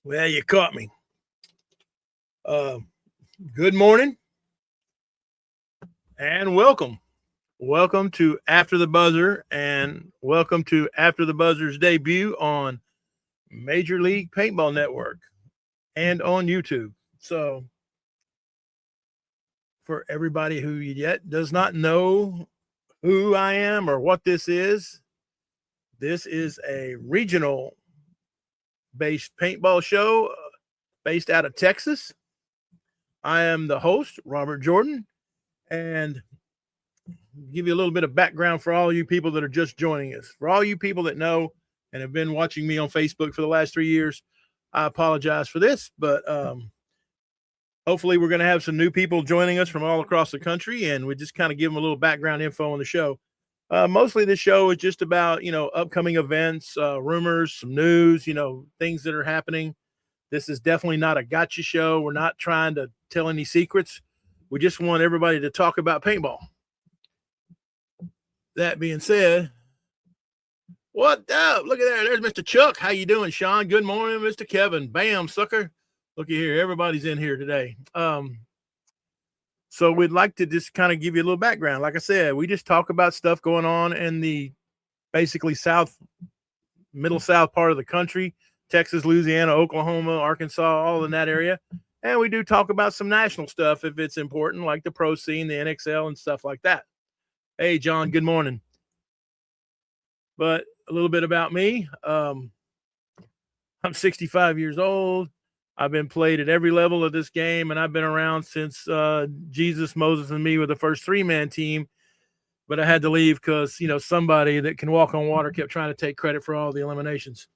Well, you caught me. Uh, Good morning and welcome. Welcome to After the Buzzer and welcome to After the Buzzer's debut on Major League Paintball Network and on YouTube. So, for everybody who yet does not know who I am or what this is a regional based paintball show based out of Texas. I am the host, Robert Jordan, and give you a little bit of background for all you people that are just joining us. For all you people that know and have been watching me on Facebook for the last 3 years, I apologize for this, but hopefully we're going to have some new people joining us from all across the country, and we just kind of give them a little background info on the show. Mostly this show is just about, upcoming events, rumors, some news, things that are happening. This is definitely not a gotcha show. We're not trying to tell any secrets. We just want everybody to talk about paintball. That being said, what up? Look at there. There's Mr. Chuck. How you doing, Sean? Good morning, Mr. Kevin. Bam, sucker. Looky here. Everybody's in here today. So we'd like to just kind of give you a little background. Like I said, we just talk about stuff going on in the basically middle south part of the country, Texas, Louisiana, Oklahoma, Arkansas, all in that area. And we do talk about some national stuff if it's important, like the pro scene, the NXL, and stuff like that. Hey, John, good morning. But a little bit about me. I'm 65 years old. I've been played at every level of this game, and I've been around since Jesus, Moses, and me were the first three-man team. But I had to leave because, somebody that can walk on water kept trying to take credit for all the eliminations.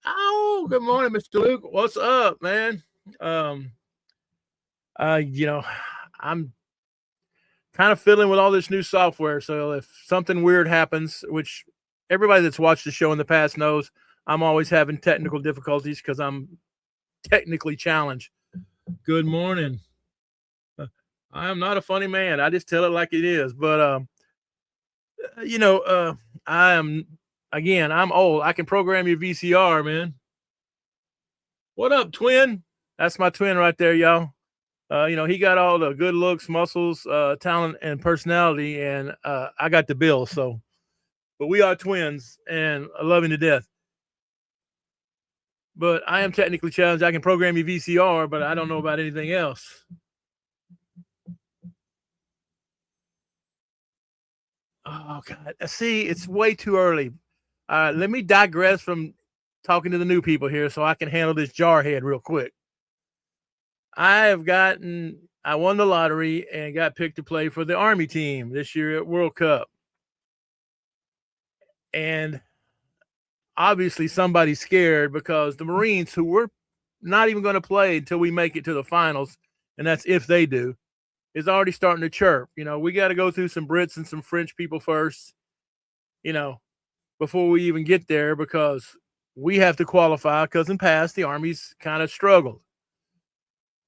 Oh, good morning, Mr. Luke. What's up, man? I'm kind of fiddling with all this new software. So if something weird happens, which everybody that's watched the show in the past knows, I'm always having technical difficulties because I'm technically challenged. Good morning. I am not a funny man. I just tell it like it is. But, I'm old. I can program your VCR, man. What up, twin? That's my twin right there, y'all. He got all the good looks, muscles, talent, and personality, and I got the bill. So, but we are twins, and I love him to death. But I am technically challenged. I can program your VCR, but I don't know about anything else. Oh God! See, it's way too early. Let me digress from talking to the new people here, so I can handle this jarhead real quick. I won the lottery and got picked to play for the Army team this year at World Cup. And obviously somebody's scared because the Marines, who we're not even going to play until we make it to the finals, and that's if they do, is already starting to chirp. We got to go through some Brits and some French people first, before we even get there, because we have to qualify, because in the past the Army's kind of struggled.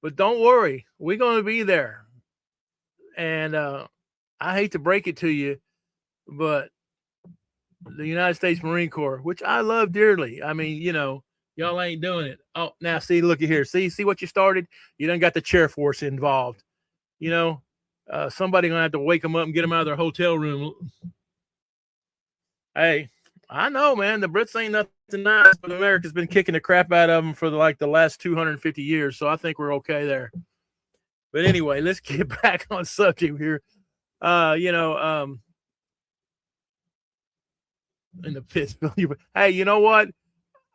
But don't worry, we're going to be there. And I hate to break it to you, but the United States Marine Corps, which I love dearly. I mean, y'all ain't doing it. Oh, now see, look at here. See what you started? You done got the chair force involved. Somebody gonna have to wake them up and get them out of their hotel room. Hey, I know, man. The Brits ain't nothing nice, but America's been kicking the crap out of them for the last 250 years. So I think we're okay there. But anyway, let's get back on subject here. In the Pittsburgh. Hey, you know what?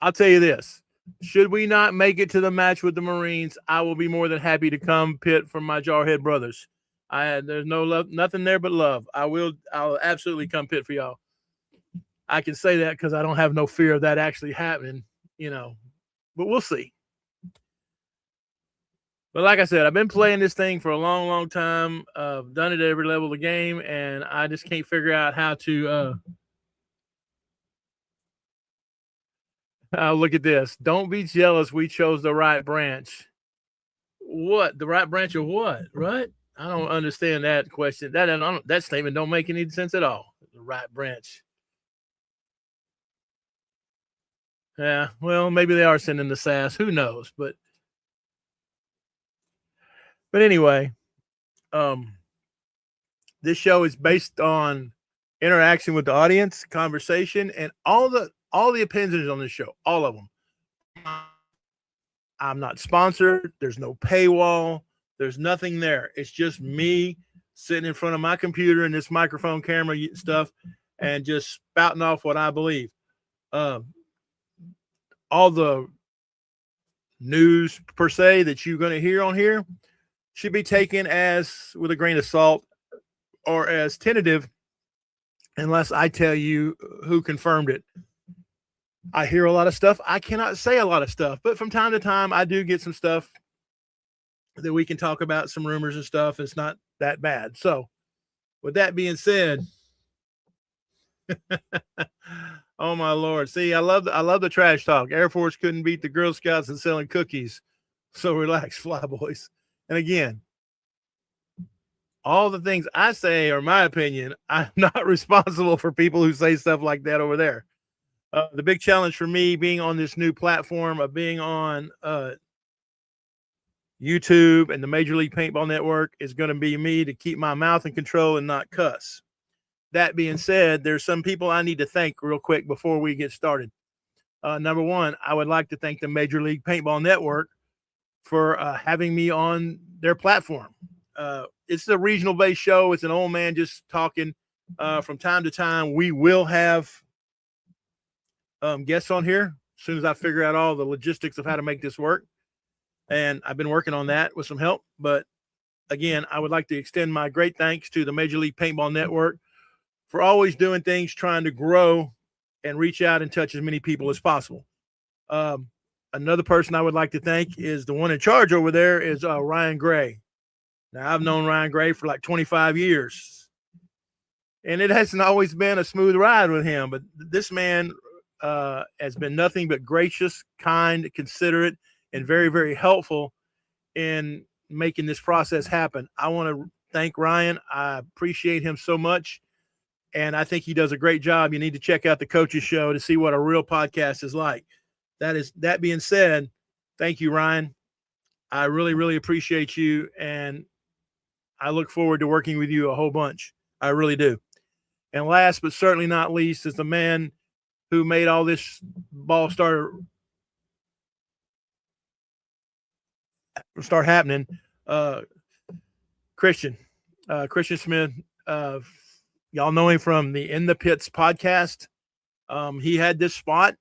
I'll tell you this. Should we not make it to the match with the Marines, I will be more than happy to come pit for my Jarhead brothers. There's no love, nothing there but love. I'll absolutely come pit for y'all. I can say that because I don't have no fear of that actually happening, but we'll see. But like I said, I've been playing this thing for a long, long time. I've done it at every level of the game, and I just can't figure out how to look at this. Don't be jealous. We chose the right branch. What? The right branch of what? Right? I don't understand that question. That statement don't make any sense at all. The right branch. Yeah, well, maybe they are sending the sass. Who knows? But anyway, um, this show is based on interaction with the audience, conversation, and all the opinions on this show, all of them. I'm not sponsored. There's no paywall. There's nothing there. It's just me sitting in front of my computer and this microphone camera stuff and just spouting off what I believe. Um, all the news per se that you're going to hear on here should be taken as with a grain of salt or as tentative unless I tell you who confirmed it. I hear a lot of stuff. I cannot say a lot of stuff, but from time to time, I do get some stuff that we can talk about, some rumors and stuff. It's not that bad. So, with that being said, oh my Lord! See, I love the trash talk. Air Force couldn't beat the Girl Scouts in selling cookies, so relax, flyboys. And again, all the things I say are my opinion. I'm not responsible for people who say stuff like that over there. The big challenge for me being on this new platform of being on YouTube and the Major League Paintball Network is going to be me to keep my mouth in control and not cuss. That being said, there's some people I need to thank real quick before we get started. Number one, I would like to thank the Major League Paintball Network for having me on their platform. It's a regional based show. It's an old man just talking. From time to time, we will have guests on here as soon as I figure out all the logistics of how to make this work. And I've been working on that with some help. But again, I would like to extend my great thanks to the Major League Paintball Network for always doing things, trying to grow and reach out and touch as many people as possible. Another person I would like to thank is the one in charge over there is Ryan Gray. Now, I've known Ryan Gray for like 25 years, and it hasn't always been a smooth ride with him. But this man has been nothing but gracious, kind, considerate, and very, very helpful in making this process happen. I want to thank Ryan. I appreciate him so much, and I think he does a great job. You need to check out the Coaches Show to see what a real podcast is like. That being said, thank you, Ryan. I really, really appreciate you, and I look forward to working with you a whole bunch. I really do. And last but certainly not least is the man who made all this ball start happening, Christian Smith. Y'all know him from the In the Pits podcast. He had this spot,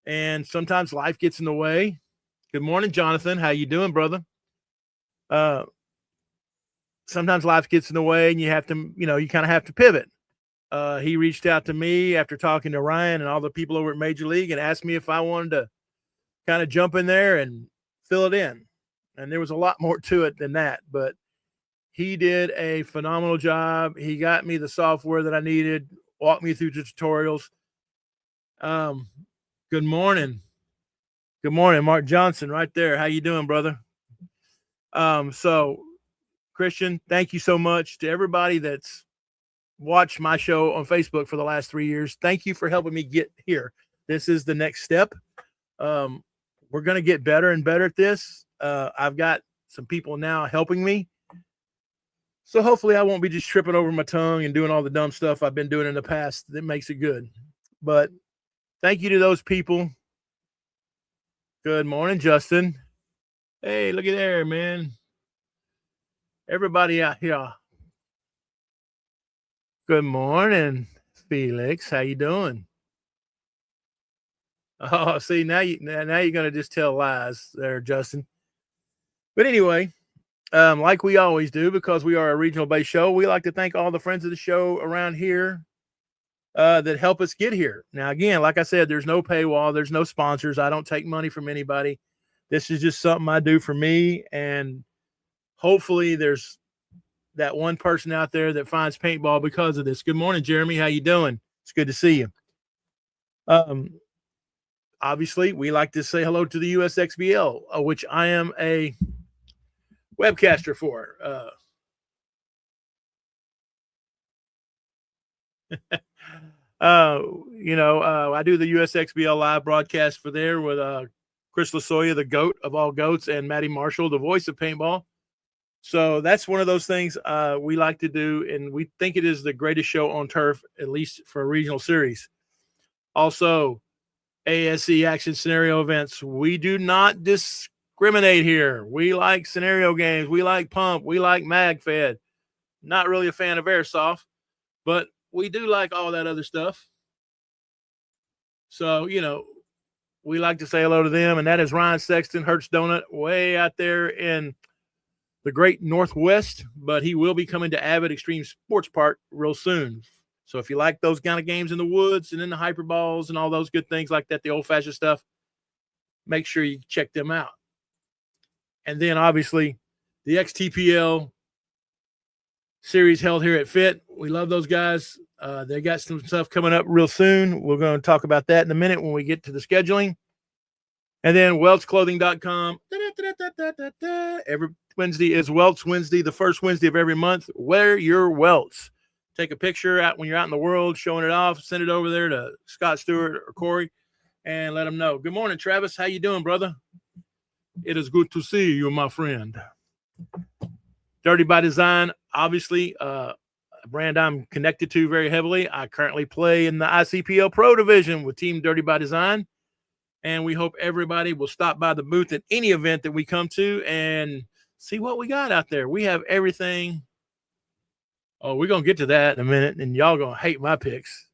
and sometimes life gets in the way. Good morning, Jonathan. How you doing, brother? Sometimes life gets in the way, and you have to, you kind of have to pivot. He reached out to me after talking to Ryan and all the people over at Major League and asked me if I wanted to kind of jump in there and fill it in. And there was a lot more to it than that, but he did a phenomenal job. He got me the software that I needed, walked me through the tutorials. Good morning. Good morning, Mark Johnson, right there. How you doing, brother? So Christian, thank you so much to everybody that's watched my show on Facebook for the last 3 years. Thank you for helping me get here. This is the next step. We're going to get better and better at this. I've got some people now helping me. So hopefully I won't be just tripping over my tongue and doing all the dumb stuff I've been doing in the past that makes it good. But thank you to those people. Good morning, Justin. Hey, look at there, man. Everybody out here. Good morning, Felix. How you doing? Oh, see, now you're gonna just tell lies there, Justin. But anyway, like we always do, because we are a regional based show, we like to thank all the friends of the show around here that help us get here. Now, again, like I said, there's no paywall, there's no sponsors. I don't take money from anybody. This is just something I do for me, and hopefully there's that one person out there that finds paintball because of this. Good morning, Jeremy. How you doing? It's good to see you. Obviously, we like to say hello to the USXBL, which I am a webcaster for. I do the USXBL live broadcast for there with Chris Lasoya, the goat of all goats, and Matty Marshall, the voice of paintball. So that's one of those things we like to do, and we think it is the greatest show on turf, at least for a regional series. Also, ASE action scenario events. We do not discriminate here. We like scenario games. We like pump. We like MagFed. Not really a fan of airsoft, but we do like all that other stuff. So, we like to say hello to them, and that is Ryan Sexton, Hertz Donut, way out there in the great Northwest, but he will be coming to Avid Extreme Sports Park real soon. So if you like those kind of games in the woods and in the hyperballs and all those good things like that, the old-fashioned stuff, make sure you check them out. And then, obviously, the XTPL series held here at FIT. We love those guys. They got some stuff coming up real soon. We're going to talk about that in a minute when we get to the scheduling. And then weltsclothing.com. Every Wednesday is Welts Wednesday, the first Wednesday of every month. Wear your welts. Take a picture out when you're out in the world, showing it off. Send it over there to Scott Stewart or Corey and let them know. Good morning, Travis. How you doing, brother? It is good to see you, my friend. Dirty by Design, obviously, a brand I'm connected to very heavily. I currently play in the ICPL Pro Division with Team Dirty by Design. And we hope everybody will stop by the booth at any event that we come to and see what we got out there. We have everything. Oh, we're going to get to that in a minute, and y'all going to hate my picks.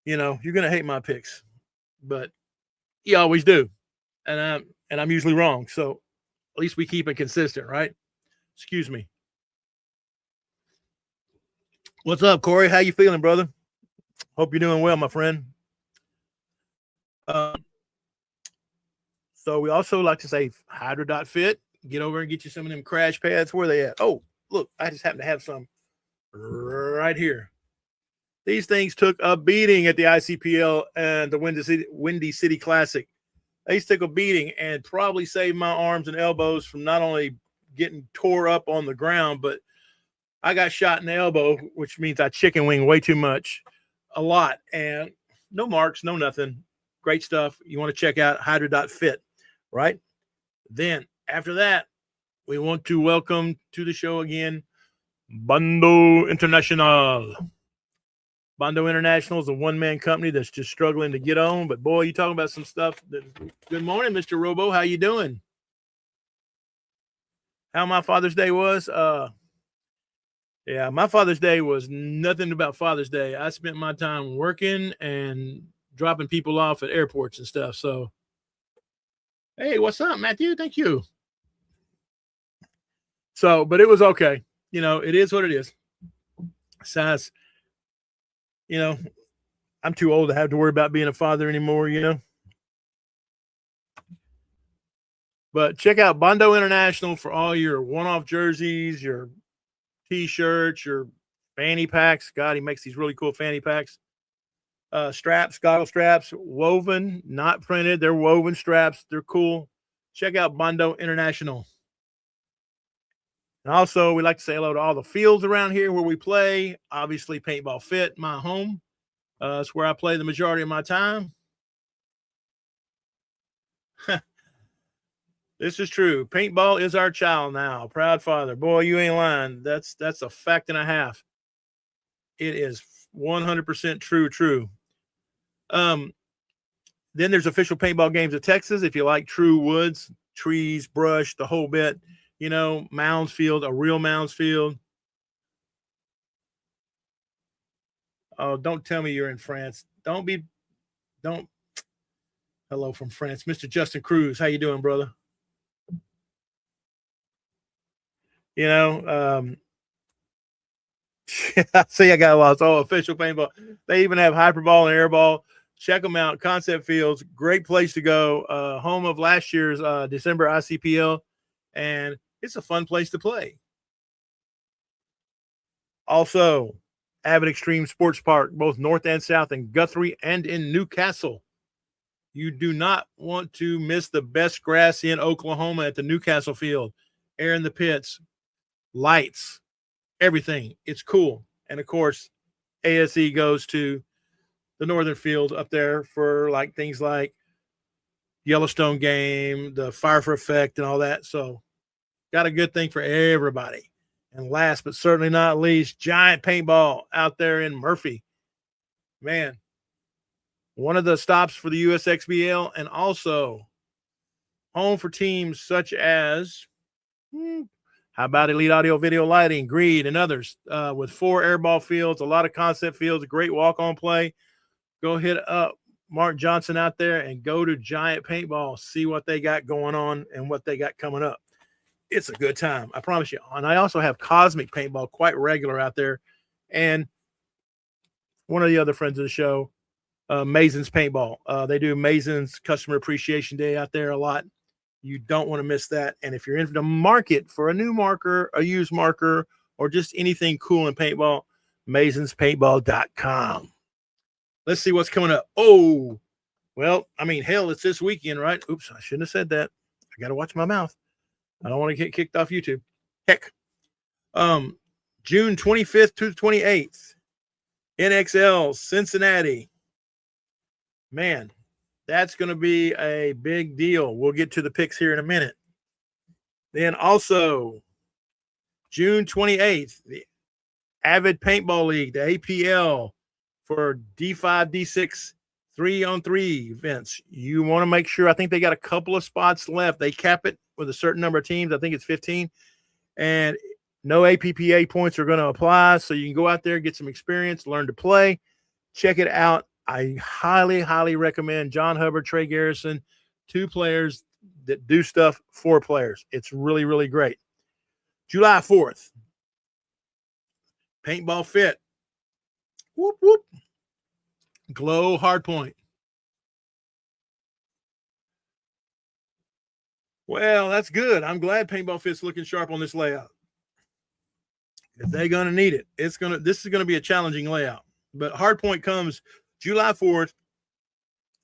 You're going to hate my picks, but you always do. And I'm usually wrong. So at least we keep it consistent, right? Excuse me. What's up, Corey? How you feeling, brother? Hope you're doing well, my friend. So we also like to say Hydra.fit. Get over and get you some of them crash pads. Where are they at? Oh, look, I just happen to have some right here. These things took a beating at the ICPL and the Windy City Classic. They took a beating and probably saved my arms and elbows from not only getting tore up on the ground, but I got shot in the elbow, which means I chicken wing way too much, a lot, and no marks, no nothing. Great stuff. You want to check out Hydra.fit, right? Then after that, we want to welcome to the show again Bando International. Bando International is a one-man company that's just struggling to get on. But, boy, you talking about some stuff. Good morning, Mr. Robo. How you doing? How my Father's Day was? Yeah, my Father's Day was nothing about Father's Day. I spent my time working and dropping people off at airports and stuff. So, hey, what's up, Matthew? Thank you. So, but it was okay. It is what it is. Besides, I'm too old to have to worry about being a father anymore, But check out Bondo International for all your one-off jerseys, your T-shirts, your fanny packs. God, he makes these really cool fanny packs. Straps, goggle straps, woven, not printed. They're woven straps. They're cool. Check out Bondo International. And also, we like to say hello to all the fields around here where we play. Obviously, Paintball Fit, my home. It's where I play the majority of my time. This is true. Paintball is our child now. Proud father. Boy, you ain't lying. That's a fact and a half. It is 100% true. Then there's official paintball games of Texas. If you like true woods, trees, brush, the whole bit, Mounds Field, a real Mounds Field. Oh, don't tell me you're in France. Don't. Hello from France. Mr. Justin Cruz. How you doing, brother? See, I got lost. Oh, official paintball. They even have hyperball and airball. Check them out. Concept Fields, great place to go. Home of last year's December ICPL, and it's a fun place to play. Also, Avid Extreme Sports Park, both north and south in Guthrie and in Newcastle. You do not want to miss the best grass in Oklahoma at the Newcastle Field. Air in the pits, lights, everything. It's cool. And, of course, ASE goes to the northern field up there for like things like Yellowstone game, the Fire for Effect, and all that. So got a good thing for everybody. And last but certainly not least, Giant Paintball out there in Murphy. Man, one of the stops for the USXBL, and also home for teams such as, how about Elite Audio Video Lighting, Greed, and others, with 4 airball fields, a lot of concept fields, a great walk-on play. Go hit up Mark Johnson out there and go to Giant Paintball, see what they got going on and what they got coming up. It's a good time, I promise you. And I also have Cosmic Paintball quite regular out there. And one of the other friends of the show, Mason's Paintball. They do Mason's Customer Appreciation Day out there a lot. You don't want to miss that. And if you're in the market for a new marker, a used marker, or just anything cool in paintball, masonspaintball.com. Let's see what's coming up. Oh, well, I mean, hell, it's this weekend, right? Oops, I shouldn't have said that. I got to watch my mouth. I don't want to get kicked off YouTube. Heck. June 25th to the 28th, NXL Cincinnati. Man, that's going to be a big deal. We'll get to the picks here in a minute. Then also, June 28th, the Avid Paintball League, the APL, for D5, D6, 3-on-3 events. You want to make sure, I think they got a couple of spots left. They cap it with a certain number of teams. I think it's 15. And no APPA points are going to apply. So you can go out there, get some experience, learn to play. Check it out. I highly, highly recommend John Hubbard, Trey Garrison, 2 players that do stuff for players. It's really, really great. July 4th, Paintball Fit. Whoop, whoop. Glow Hardpoint. Well, that's good. I'm glad Paintball Fit's looking sharp on this layout. If they're going to need it, this is going to be a challenging layout. But Hardpoint comes July 4th.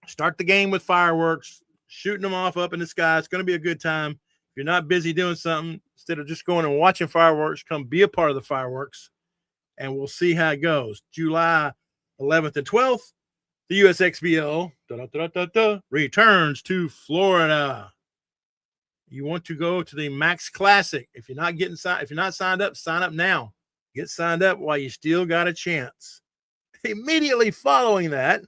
Start the game with fireworks, shooting them off up in the sky. It's going to be a good time. If you're not busy doing something, instead of just going and watching fireworks, come be a part of the fireworks, and we'll see how it goes. July 11th and 12th, the USXBL returns to Florida. You want to go to the Max Classic. If you're not signed up, sign up now. Get signed up while you still got a chance. Immediately following that,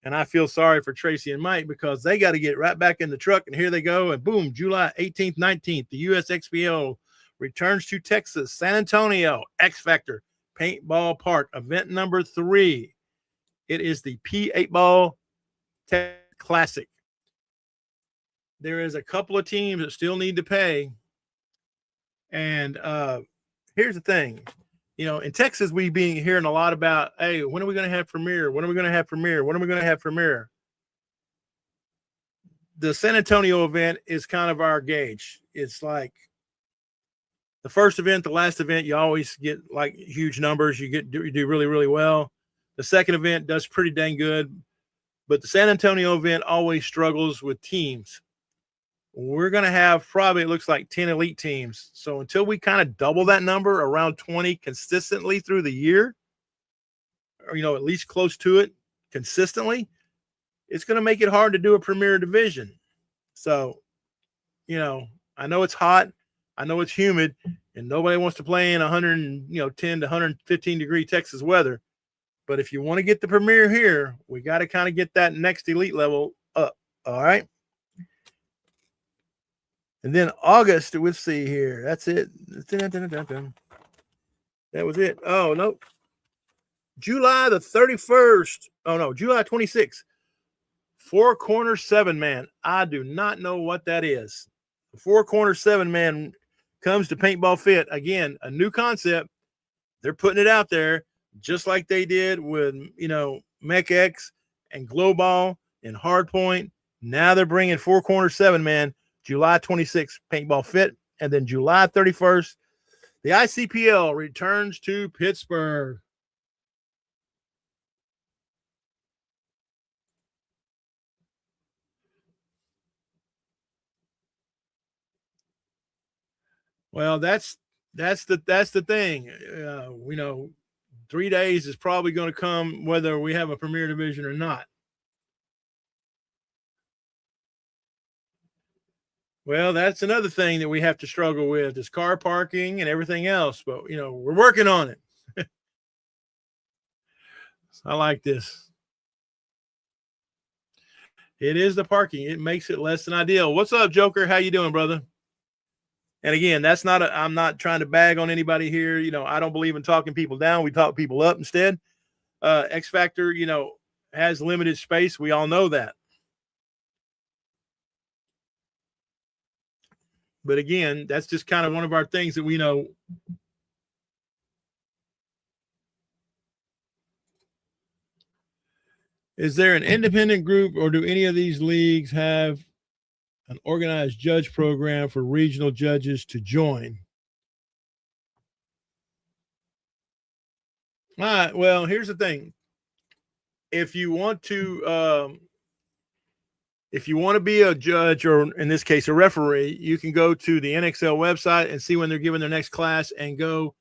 and I feel sorry for Tracy and Mike because they got to get right back in the truck, and here they go. And boom, July 18th, 19th, the USXBL returns to Texas, San Antonio, X Factor Paintball Park, event number 3. It is the P8 Ball Classic. There is a couple of teams that still need to pay. And here's the thing. You know, in Texas, we've been hearing a lot about, hey, when are we going to have Premier? When are we going to have Premier? When are we going to have Premier? The San Antonio event is kind of our gauge. It's like the first event, the last event, you always get like huge numbers. You do really, really well. The second event does pretty dang good. But the San Antonio event always struggles with teams. We're going to have probably, it looks like 10 elite teams. So until we kind of double that number, around 20 consistently through the year, or, at least close to it consistently, it's going to make it hard to do a premier division. So, I know it's hot. I know it's humid, and nobody wants to play in 110 to 115 degree Texas weather. But if you want to get the premier here, we got to kind of get that next elite level up. All right. And then August, let's see here. That's it. That was it. Oh, no. July the 31st. Oh, no. July 26th. 4 corner 7-man. I do not know what that is. The 4 corner 7-man comes to Paintball Fit. Again, a new concept. They're putting it out there just like they did with, Mech X and Glowball and Hardpoint. Now they're bringing 4 corner 7-man. July 26th, Paintball Fit. And then July 31st, the ICPL returns to Pittsburgh. Well, that's the thing. 3 days is probably going to come whether we have a Premier Division or not. Well, that's another thing that we have to struggle with is car parking and everything else. But, we're working on it. I like this. It is the parking. It makes it less than ideal. What's up, Joker? How you doing, brother? And again, I'm not trying to bag on anybody here. I don't believe in talking people down. We talk people up instead. X Factor, has limited space. We all know that. But again, that's just kind of one of our things that we know. Is there an independent group or do any of these leagues have an organized judge program for regional judges to join? All right. Well, here's the thing. If you want to be a judge, or in this case, a referee, you can go to the NXL website and see when they're giving their next class and go.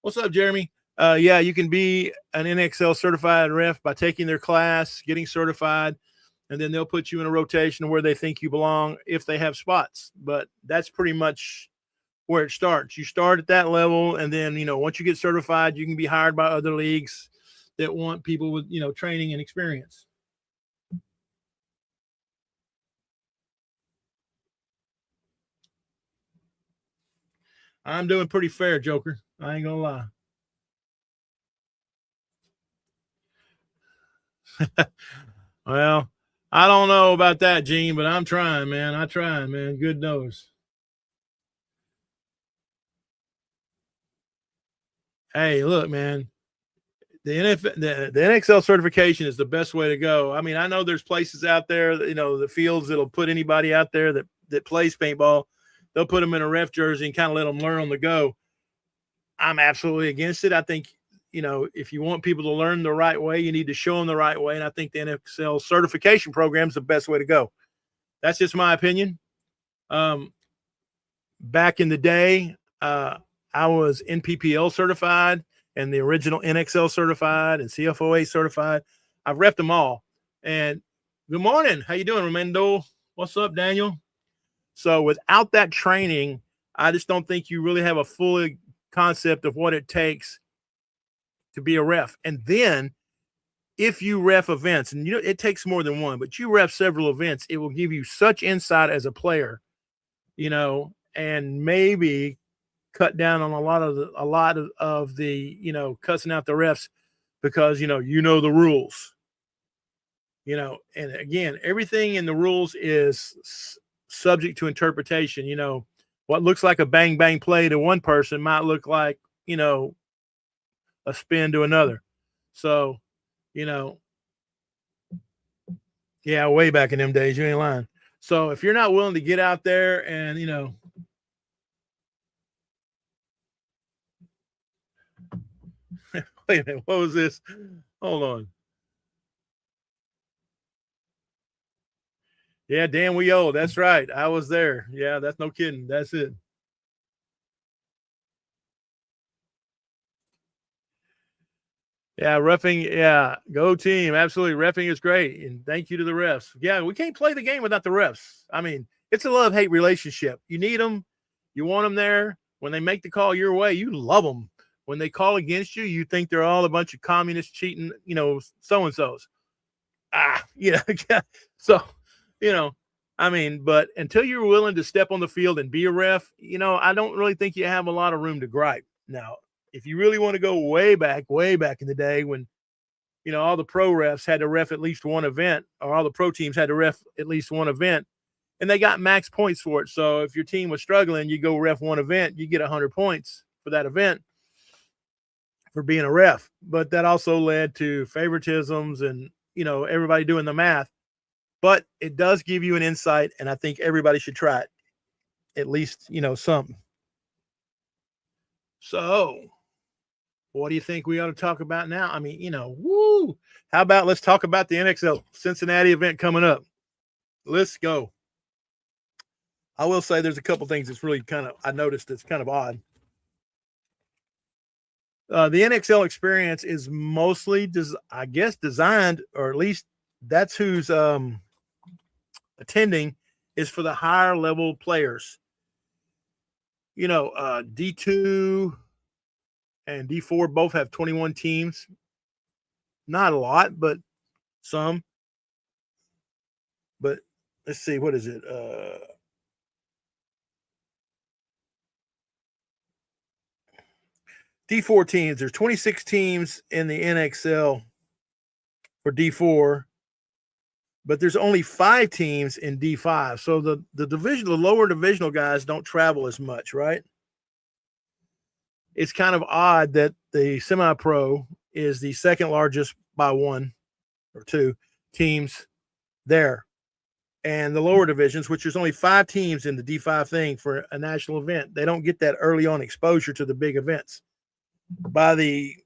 What's up, Jeremy? Yeah, you can be an NXL certified ref by taking their class, getting certified, and then they'll put you in a rotation where they think you belong if they have spots. But that's pretty much where it starts. You start at that level, and then, once you get certified, you can be hired by other leagues that want people with, training and experience. I'm doing pretty fair, Joker. I ain't gonna lie. Well, I don't know about that, Gene, but I'm trying, man. I'm trying, man. Good knows. Hey, look, man. The NXL certification is the best way to go. I mean, I know there's places out there, that, the fields that'll put anybody out there that plays paintball. They'll put them in a ref jersey and kind of let them learn on the go. I'm absolutely against it. I think, if you want people to learn the right way, you need to show them the right way. And I think the NXL certification program is the best way to go. That's just my opinion. Back in the day, I was NPPL certified and the original NXL certified and CFOA certified. I've repped them all. And good morning. How you doing, Ramendo? What's up, Daniel? So without that training, I just don't think you really have a full concept of what it takes to be a ref. And then if you ref events, and it takes more than one, but you ref several events, it will give you such insight as a player, and maybe cut down on a lot of the cussing out the refs because you know the rules. And again, everything in the rules is subject to interpretation. What looks like a bang bang play to one person might look like a spin to another. So, yeah, way back in them days, you ain't lying. So if you're not willing to get out there and wait a minute, what was this? Hold on. Yeah, Dan, we old. That's right. I was there. Yeah, that's no kidding. That's it. Yeah, roughing. Yeah, go team. Absolutely. Reffing is great. And thank you to the refs. Yeah, we can't play the game without the refs. I mean, it's a love hate relationship. You need them. You want them there. When they make the call your way, you love them. When they call against you, you think they're all a bunch of communists cheating, so and so's. Yeah. So, I mean, but until you're willing to step on the field and be a ref, I don't really think you have a lot of room to gripe. Now, if you really want to go way back in the day when, all the pro refs had to ref at least one event, or all the pro teams had to ref at least one event, and they got max points for it. So if your team was struggling, you go ref one event, you get 100 points for that event for being a ref. But that also led to favoritisms and, everybody doing the math. But it does give you an insight, and I think everybody should try it. At least, something. So, what do you think we ought to talk about now? I mean, woo. How about let's talk about the NXL Cincinnati event coming up? Let's go. I will say there's a couple things that's really I noticed that's kind of odd. The NXL experience is mostly, I guess, designed, or at least that's who's attending, is for the higher level players. D2 and D4 both have 21 teams. Not a lot, but some. But let's see, what is it? D4 teams. There's 26 teams in the NXL for D4, but there's only 5 teams in D5. So the lower divisional guys don't travel as much, right? It's kind of odd that the semi-pro is the second largest by 1 or 2 teams there. And the lower divisions, which there's only 5 teams in the D5 thing for a national event, they don't get that early on exposure to the big events. By the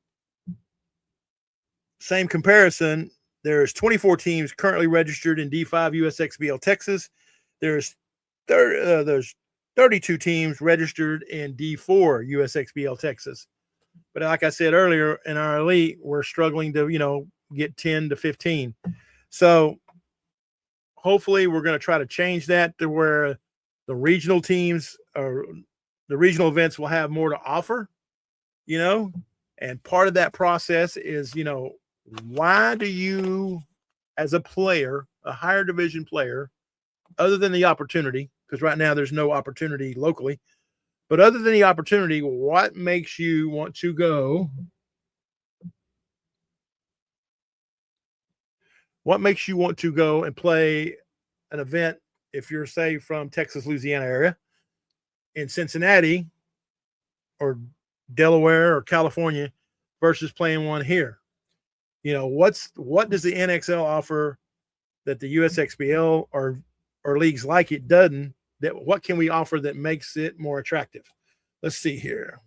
same comparison, there's 24 teams currently registered in D5 USXBL Texas. There's 32 teams registered in D4 USXBL Texas. But like I said earlier, in our elite, we're struggling to, get 10 to 15. So hopefully we're going to try to change that to where the regional teams or the regional events will have more to offer, and part of that process is, why do you, as a player, a higher division player, other than the opportunity, because right now there's no opportunity locally, but other than the opportunity, what makes you want to go? What makes you want to go and play an event if you're, say, from Texas, Louisiana area, in Cincinnati or Delaware or California versus playing one here? What does the NXL offer that the USXBL or leagues like it doesn't? What can we offer that makes it more attractive? Let's see here.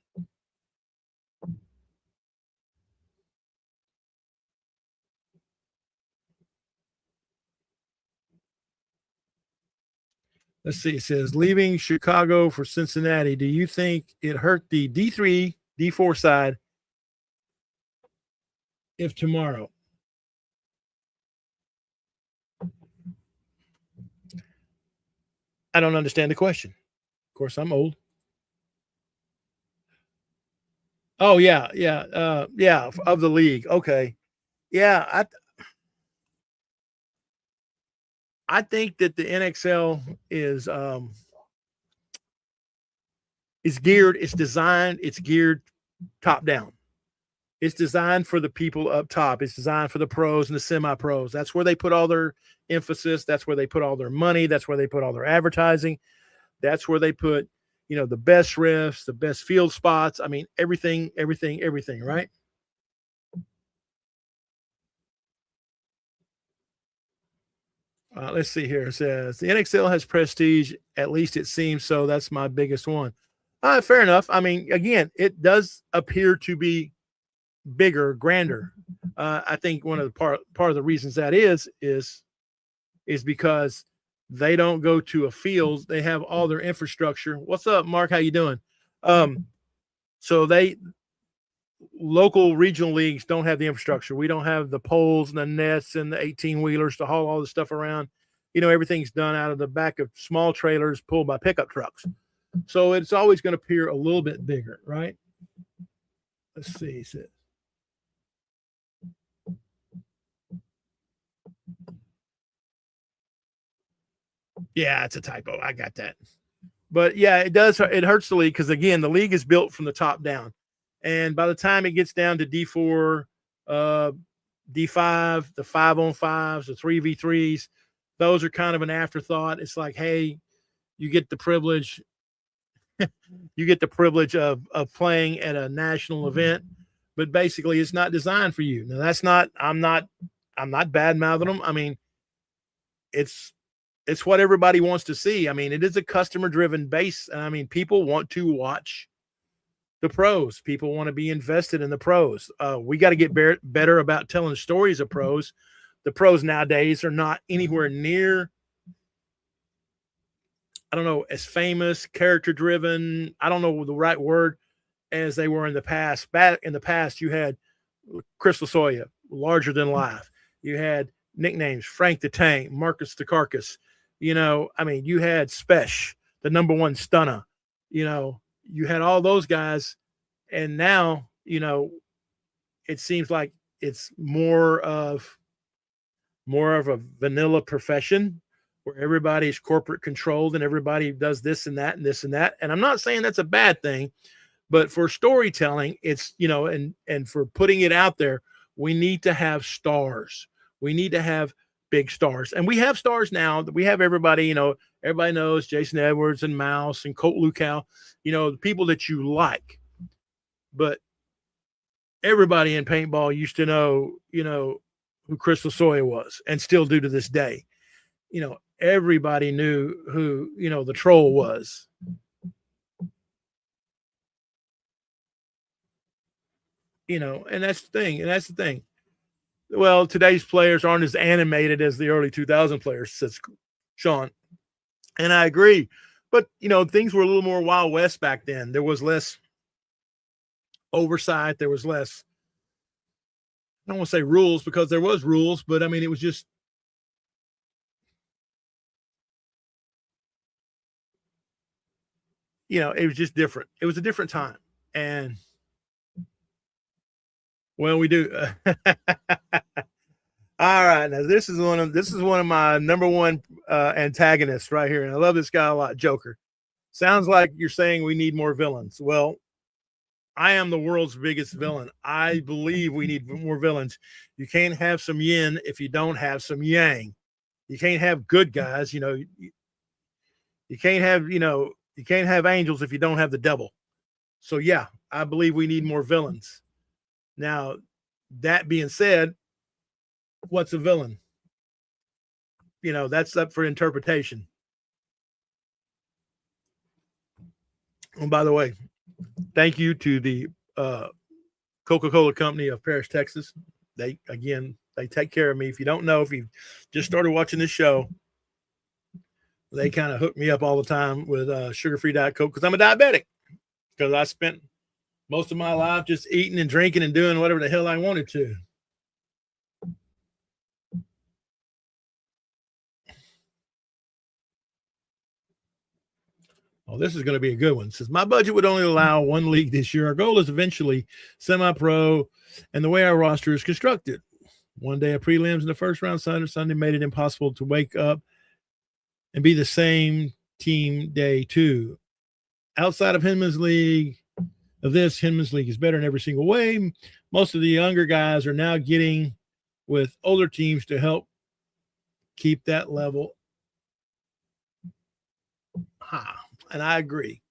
Let's see. It says, leaving Chicago for Cincinnati, do you think it hurt the D3, D4 side if tomorrow? I don't understand the question. Of course, I'm old. Oh, yeah, yeah, of the league. Okay. Yeah, I think that the NXL is geared, it's designed, it's geared top down. It's designed for the people up top. It's designed for the pros and the semi-pros. That's where they put all their emphasis. That's where they put all their money. That's where they put all their advertising. That's where they put, the best refs, the best field spots. I mean, everything, right? Let's see here. It says the NXL has prestige. At least it seems so. That's my biggest one. Fair enough. I mean, again, it does appear to be bigger, grander. I think one of the part of the reasons that is because they don't go to a field. They have all their infrastructure. What's up, Mark? How you doing? So local regional leagues don't have the infrastructure. We don't have the poles and the nets and the 18-wheelers to haul all the stuff around. Everything's done out of the back of small trailers pulled by pickup trucks. So it's always going to appear a little bit bigger, right? Let's see. Yeah, it's a typo. I got that. But yeah, it does. It hurts the league because, again, the league is built from the top down. And by the time it gets down to D4, D5, the 5-on-5s, the 3v3s, those are kind of an afterthought. It's like, hey, you get the privilege. You get the privilege of playing at a national event, but basically it's not designed for you. Now I'm not bad mouthing them. I mean, it's what everybody wants to see. I mean, it is a customer driven base. I mean, people want to watch the pros. People want to be invested in the pros. We got to get better about telling stories of pros. The pros nowadays are not anywhere near, I don't know, as famous, character driven. I don't know the right word. as they were in the past. Back in the past, you had Crystal Soya, larger than life. You had nicknames Frank the Tank, Marcus the Carcass. I mean, you had Spesh, the number one stunner. You had all those guys, and now it seems like it's more of a vanilla profession where everybody's corporate controlled and everybody does this and that and this and that. And I'm not saying that's a bad thing, but for storytelling, it's and for putting it out there, we need to have stars. We need to have big stars. And we have stars now. We have everybody, everybody knows Jason Edwards and Mouse and Colt Lukow, the people that you like. But everybody in paintball used to know, who Crystal Soya was and still do to this day. Everybody knew who, the troll was. And that's the thing. And that's the thing. Well, today's players aren't as animated as the early 2000 players, says Sean. And I agree. But, things were a little more Wild West back then. There was less oversight. There was less, I don't want to say rules because there was rules, but I mean, it was just, it was just different. It was a different time. And, well, we do. All right, now this is one of my number one antagonists right here, and I love this guy a lot. Joker. Sounds like you're saying we need more villains. Well, I am the world's biggest villain. I believe we need more villains. You can't have some yin if you don't have some yang. You can't have good guys. You can't have you can't have angels if you don't have the devil. So yeah, I believe we need more villains. Now, that being said, what's a villain? That's up for interpretation. And by the way, thank you to the Coca-Cola Company of Paris, Texas. They take care of me. If you don't know, if you just started watching this show, they kind of hook me up all the time with sugar-free Diet Coke because I'm a diabetic. Because I spent most of my life just eating and drinking and doing whatever the hell I wanted to. Oh, this is going to be a good one. It says, my budget would only allow one league this year. Our goal is eventually semi-pro, and the way our roster is constructed. One day of prelims in the first round, Sunday made it impossible to wake up and be the same team day two. Outside of Hinman's League, Hinman's League is better in every single way. Most of the younger guys are now getting with older teams to help keep that level. And I agree.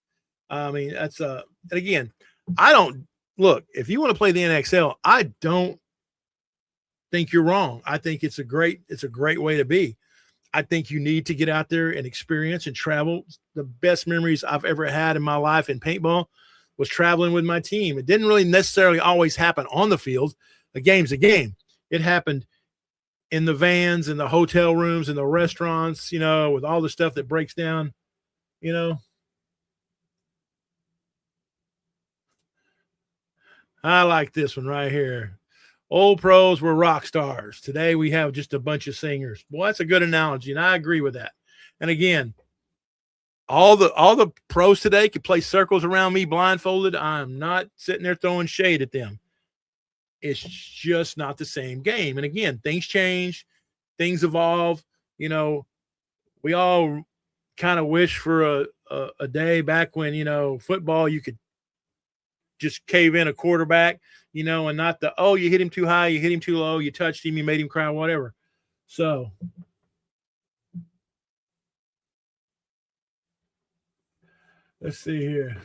I mean, that's and again, I don't look, if you want to play the NXL, I don't think you're wrong. I think it's a great way to be. I think you need to get out there and experience and travel. The best memories I've ever had in my life in paintball was traveling with my team. It didn't really necessarily always happen on the field. A game's a game. It happened in the vans, in the hotel rooms, in the restaurants, with all the stuff that breaks down, I like this one right here. Old pros were rock stars. Today we have just a bunch of singers. Well, that's a good analogy, and I agree with that. And again, all the pros today could play circles around me blindfolded. I'm not sitting there throwing shade at them. It's just not the same game. And again, things change, things evolve. We all kind of wish for a day back when, football, you could just cave in a quarterback, and not you hit him too high, you hit him too low, you touched him, you made him cry, whatever. So let's see here.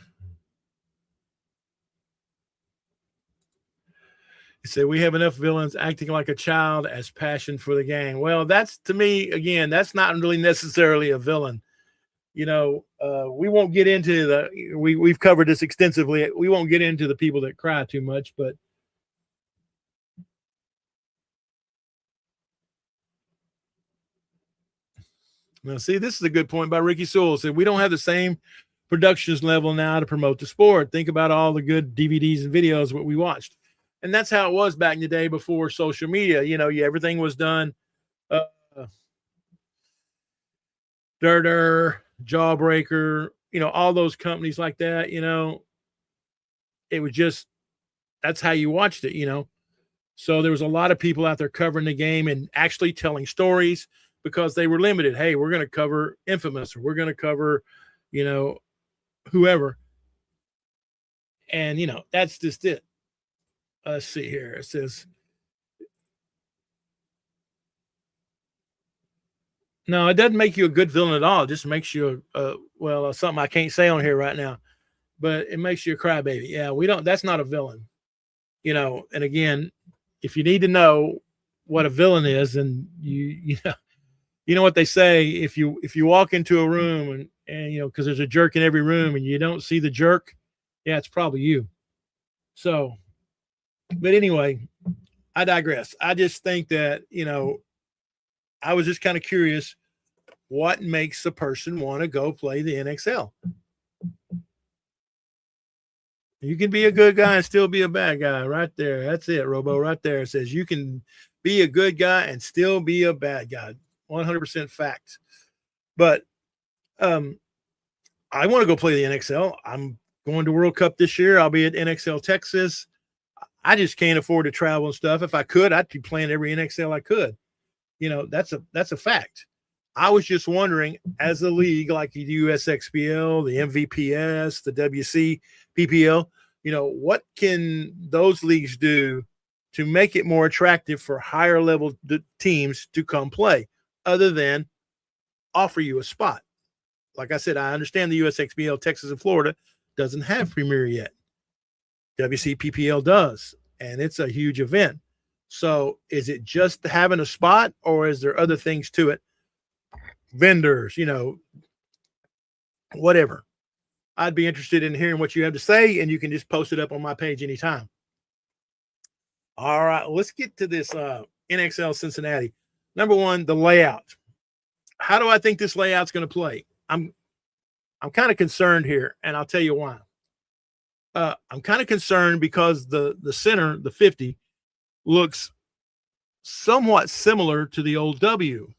You say we have enough villains acting like a child as passion for the game. Well, that's, to me, again, that's not really necessarily a villain. We won't get into we've covered this extensively. We won't get into the people that cry too much, but now, see, this is a good point by Ricky Sewell. Said we don't have the same productions level now to promote the sport. Think about all the good DVDs and videos what we watched. And that's how it was back in the day before social media. Everything was done uh, Dirter, Jawbreaker, all those companies like that, it was just that's how you watched it. So there was a lot of people out there covering the game and actually telling stories because they were limited. Hey, we're going to cover Infamous, or we're going to cover, you know, whoever. And that's just it. Let's see here. It says, no, it doesn't make you a good villain at all. It just makes you something I can't say on here right now, but it makes you a crybaby. Yeah, we don't. That's not a villain. And again, if you need to know what a villain is, and you know what they say, if you walk into a room and because there's a jerk in every room and you don't see the jerk, yeah, it's probably you. So, but anyway, I digress. I just think that I was just kind of curious what makes a person want to go play the NXL. You can be a good guy and still be a bad guy. Right there. That's it, Robo. Right there. It says you can be a good guy and still be a bad guy. 100% fact. But I want to go play the NXL. I'm going to World Cup this year. I'll be at NXL Texas. I just can't afford to travel and stuff. If I could, I'd be playing every NXL I could. That's a fact. I was just wondering, as a league like the USXPL, the MVPS, the WCPPL, what can those leagues do to make it more attractive for higher level teams to come play, other than offer you a spot? Like I said, I understand the USXPL, Texas and Florida doesn't have Premier yet. WCPPL does, and it's a huge event. So is it just having a spot, or is there other things to it? Vendors, whatever. I'd be interested in hearing what you have to say, and you can just post it up on my page anytime. All right, let's get to this NXL Cincinnati. Number one, the layout. How do I think this layout's going to play? I'm kind of concerned here, and I'll tell you why. I'm kind of concerned because the center, the 50, looks somewhat similar to the old W,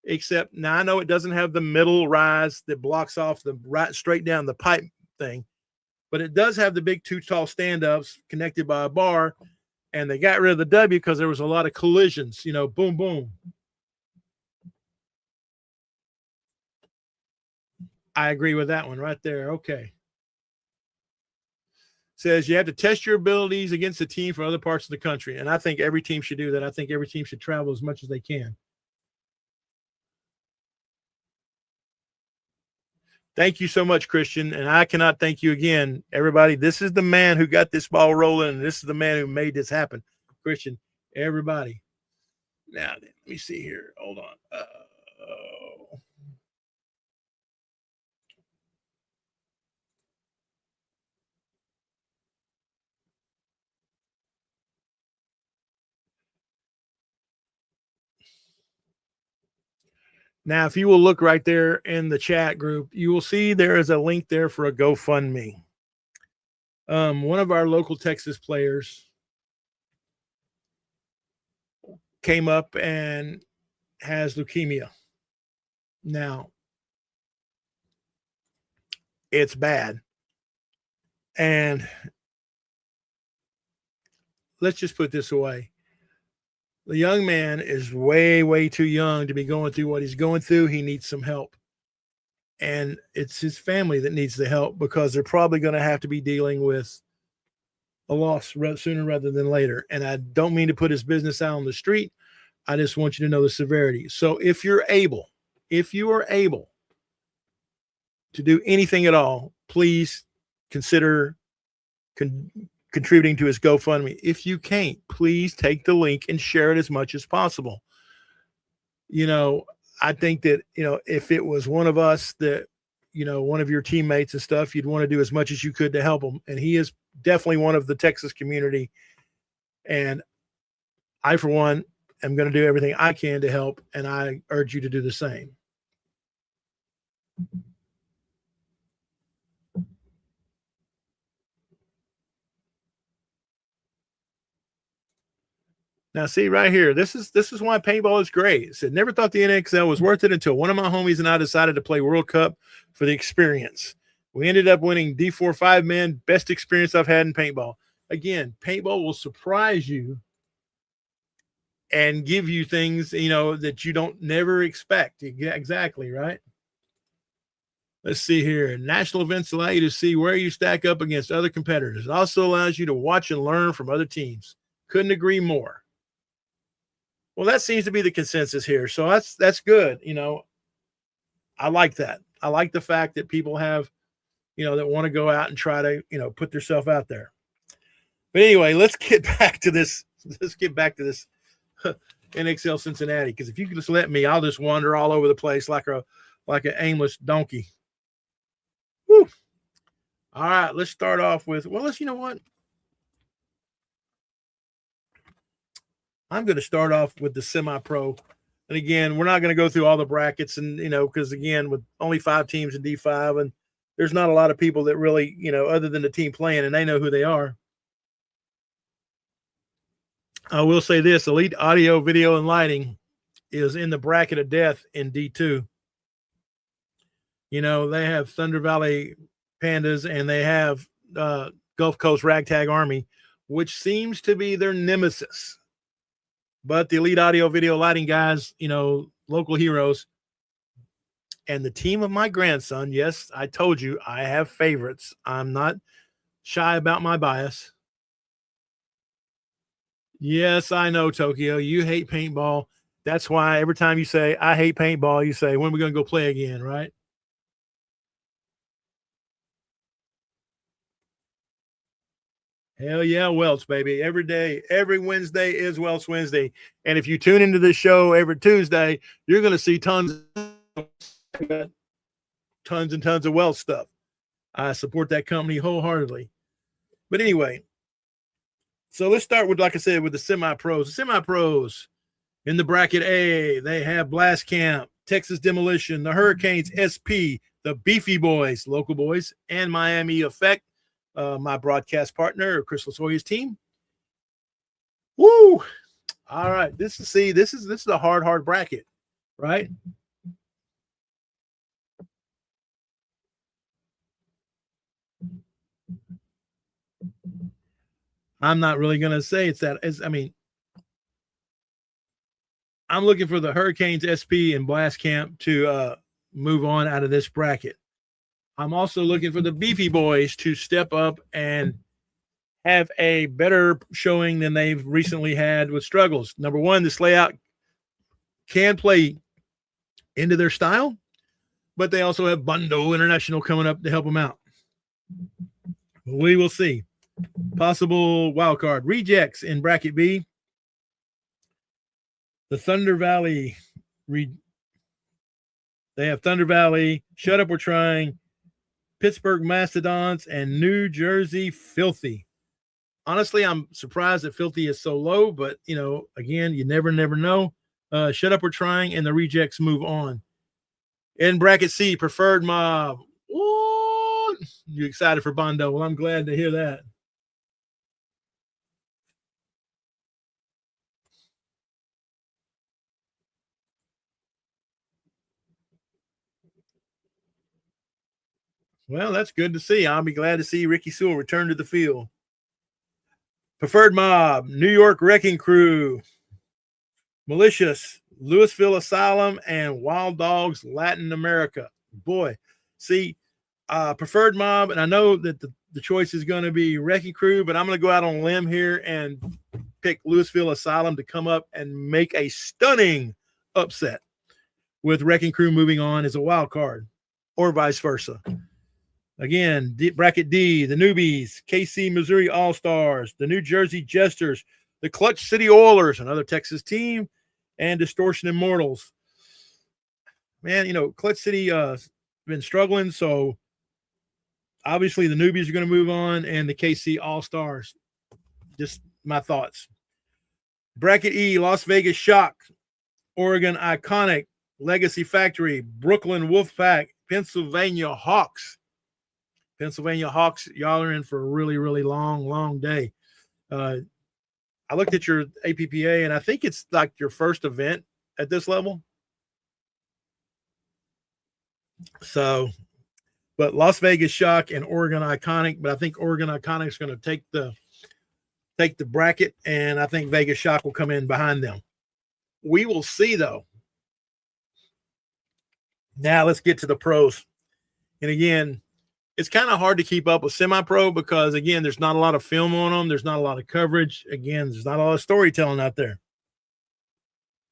except now I know it doesn't have the middle rise that blocks off the right straight down the pipe thing, but it does have the big two tall stand-ups connected by a bar, and they got rid of the W because there was a lot of collisions, boom, boom. I agree with that one right there. Okay. Says you have to test your abilities against a team from other parts of the country. And I think every team should do that. I think every team should travel as much as they can. Thank you so much, Christian. And I cannot thank you again, everybody. This is the man who got this ball rolling, and this is the man who made this happen. Christian, everybody. Now, let me see here. Hold on. Now, if you will look right there in the chat group, you will see there is a link there for a GoFundMe. One of our local Texas players came up and has leukemia. Now, it's bad. And let's just put this away. The young man is way, way too young to be going through what he's going through. He needs some help. And it's his family that needs the help, because they're probably going to have to be dealing with a loss sooner rather than later. And I don't mean to put his business out on the street. I just want you to know the severity. So if you are able to do anything at all, please consider contributing to his GoFundMe. If you can't, please take the link and share it as much as possible. I think that, if it was one of us that, one of your teammates and stuff, you'd want to do as much as you could to help him. And he is definitely one of the Texas community. And I, for one, am going to do everything I can to help. And I urge you to do the same. Now, see right here, this is why paintball is great. It said never thought the NXL was worth it until one of my homies and I decided to play World Cup for the experience. We ended up winning D4 5-man, best experience I've had in paintball. Again, paintball will surprise you and give you things, that you don't never expect. Exactly, right? Let's see here. National events allow you to see where you stack up against other competitors. It also allows you to watch and learn from other teams. Couldn't agree more. Well, that seems to be the consensus here. So that's good. I like that. I like the fact that people have, that want to go out and try to, put themselves out there. But anyway, let's get back to this. Let's get back to this NXL Cincinnati. Because if you could just let me, I'll just wander all over the place like an aimless donkey. Whew. All right, let's start off with, you know what? I'm going to start off with the semi-pro. And again, we're not going to go through all the brackets and, because again, with only 5 teams in D5 and there's not a lot of people that really, other than the team playing and they know who they are. I will say this, Elite Audio, Video, and Lighting is in the bracket of death in D2. They have Thunder Valley Pandas and they have Gulf Coast Ragtag Army, which seems to be their nemesis. But the Elite Audio, Video, Lighting guys, local heroes, and the team of my grandson, yes, I told you I have favorites. I'm not shy about my bias. Yes, I know, Tokyo. You hate paintball. That's why every time you say, I hate paintball, you say, when are we going to go play again, right? Hell yeah, Welch, baby. Every day, every Wednesday is Welch Wednesday. And if you tune into this show every Tuesday, you're going to see tons and tons of Welch stuff. I support that company wholeheartedly. But anyway, so let's start with, like I said, with the semi-pros. The semi-pros in the bracket A, they have Blast Camp, Texas Demolition, the Hurricanes SP, the Beefy Boys, local boys, and Miami Effect. My broadcast partner, Chris Lasoya's team. Woo! All right, this is a hard bracket, right? I'm not really gonna say it's that. I'm looking for the Hurricanes SP and Blast Camp to move on out of this bracket. I'm also looking for the Beefy Boys to step up and have a better showing than they've recently had with struggles. Number one, this layout can play into their style, but they also have Bundo International coming up to help them out. We will see. Possible wild card rejects in bracket B. The Thunder Valley. They have Thunder Valley, Shut Up We're Trying, Pittsburgh Mastodons, and New Jersey Filthy. Honestly, I'm surprised that Filthy is so low, but, again, you never know. Shut Up We're Trying, and the rejects move on. In bracket C, Preferred Mob. What? You excited for Bondo? Well, I'm glad to hear that. Well, that's good to see. I'll be glad to see Ricky Sewell return to the field. Preferred Mob, New York Wrecking Crew, Malicious, Louisville Asylum, and Wild Dogs Latin America. Boy, see, Preferred Mob, and I know that the choice is going to be Wrecking Crew, but I'm going to go out on a limb here and pick Louisville Asylum to come up and make a stunning upset with Wrecking Crew moving on as a wild card, or vice versa. Again, bracket D, the Newbies, KC Missouri All-Stars, the New Jersey Jesters, the Clutch City Oilers, another Texas team, and Distortion Immortals. Man, Clutch City been struggling, so obviously the Newbies are going to move on, and the KC All-Stars. Just my thoughts. Bracket E, Las Vegas Shock, Oregon Iconic, Legacy Factory, Brooklyn Wolfpack, Pennsylvania Hawks. Pennsylvania Hawks, y'all are in for a really, really long day. I looked at your APPA, and I think it's like your first event at this level. So, but Las Vegas Shock and Oregon Iconic, but I think Oregon Iconic is going to take the bracket, and I think Vegas Shock will come in behind them. We will see, though. Now let's get to the pros. And again, it's kind of hard to keep up with semi-pro because, again, there's not a lot of film on them. There's not a lot of coverage. Again, there's not a lot of storytelling out there.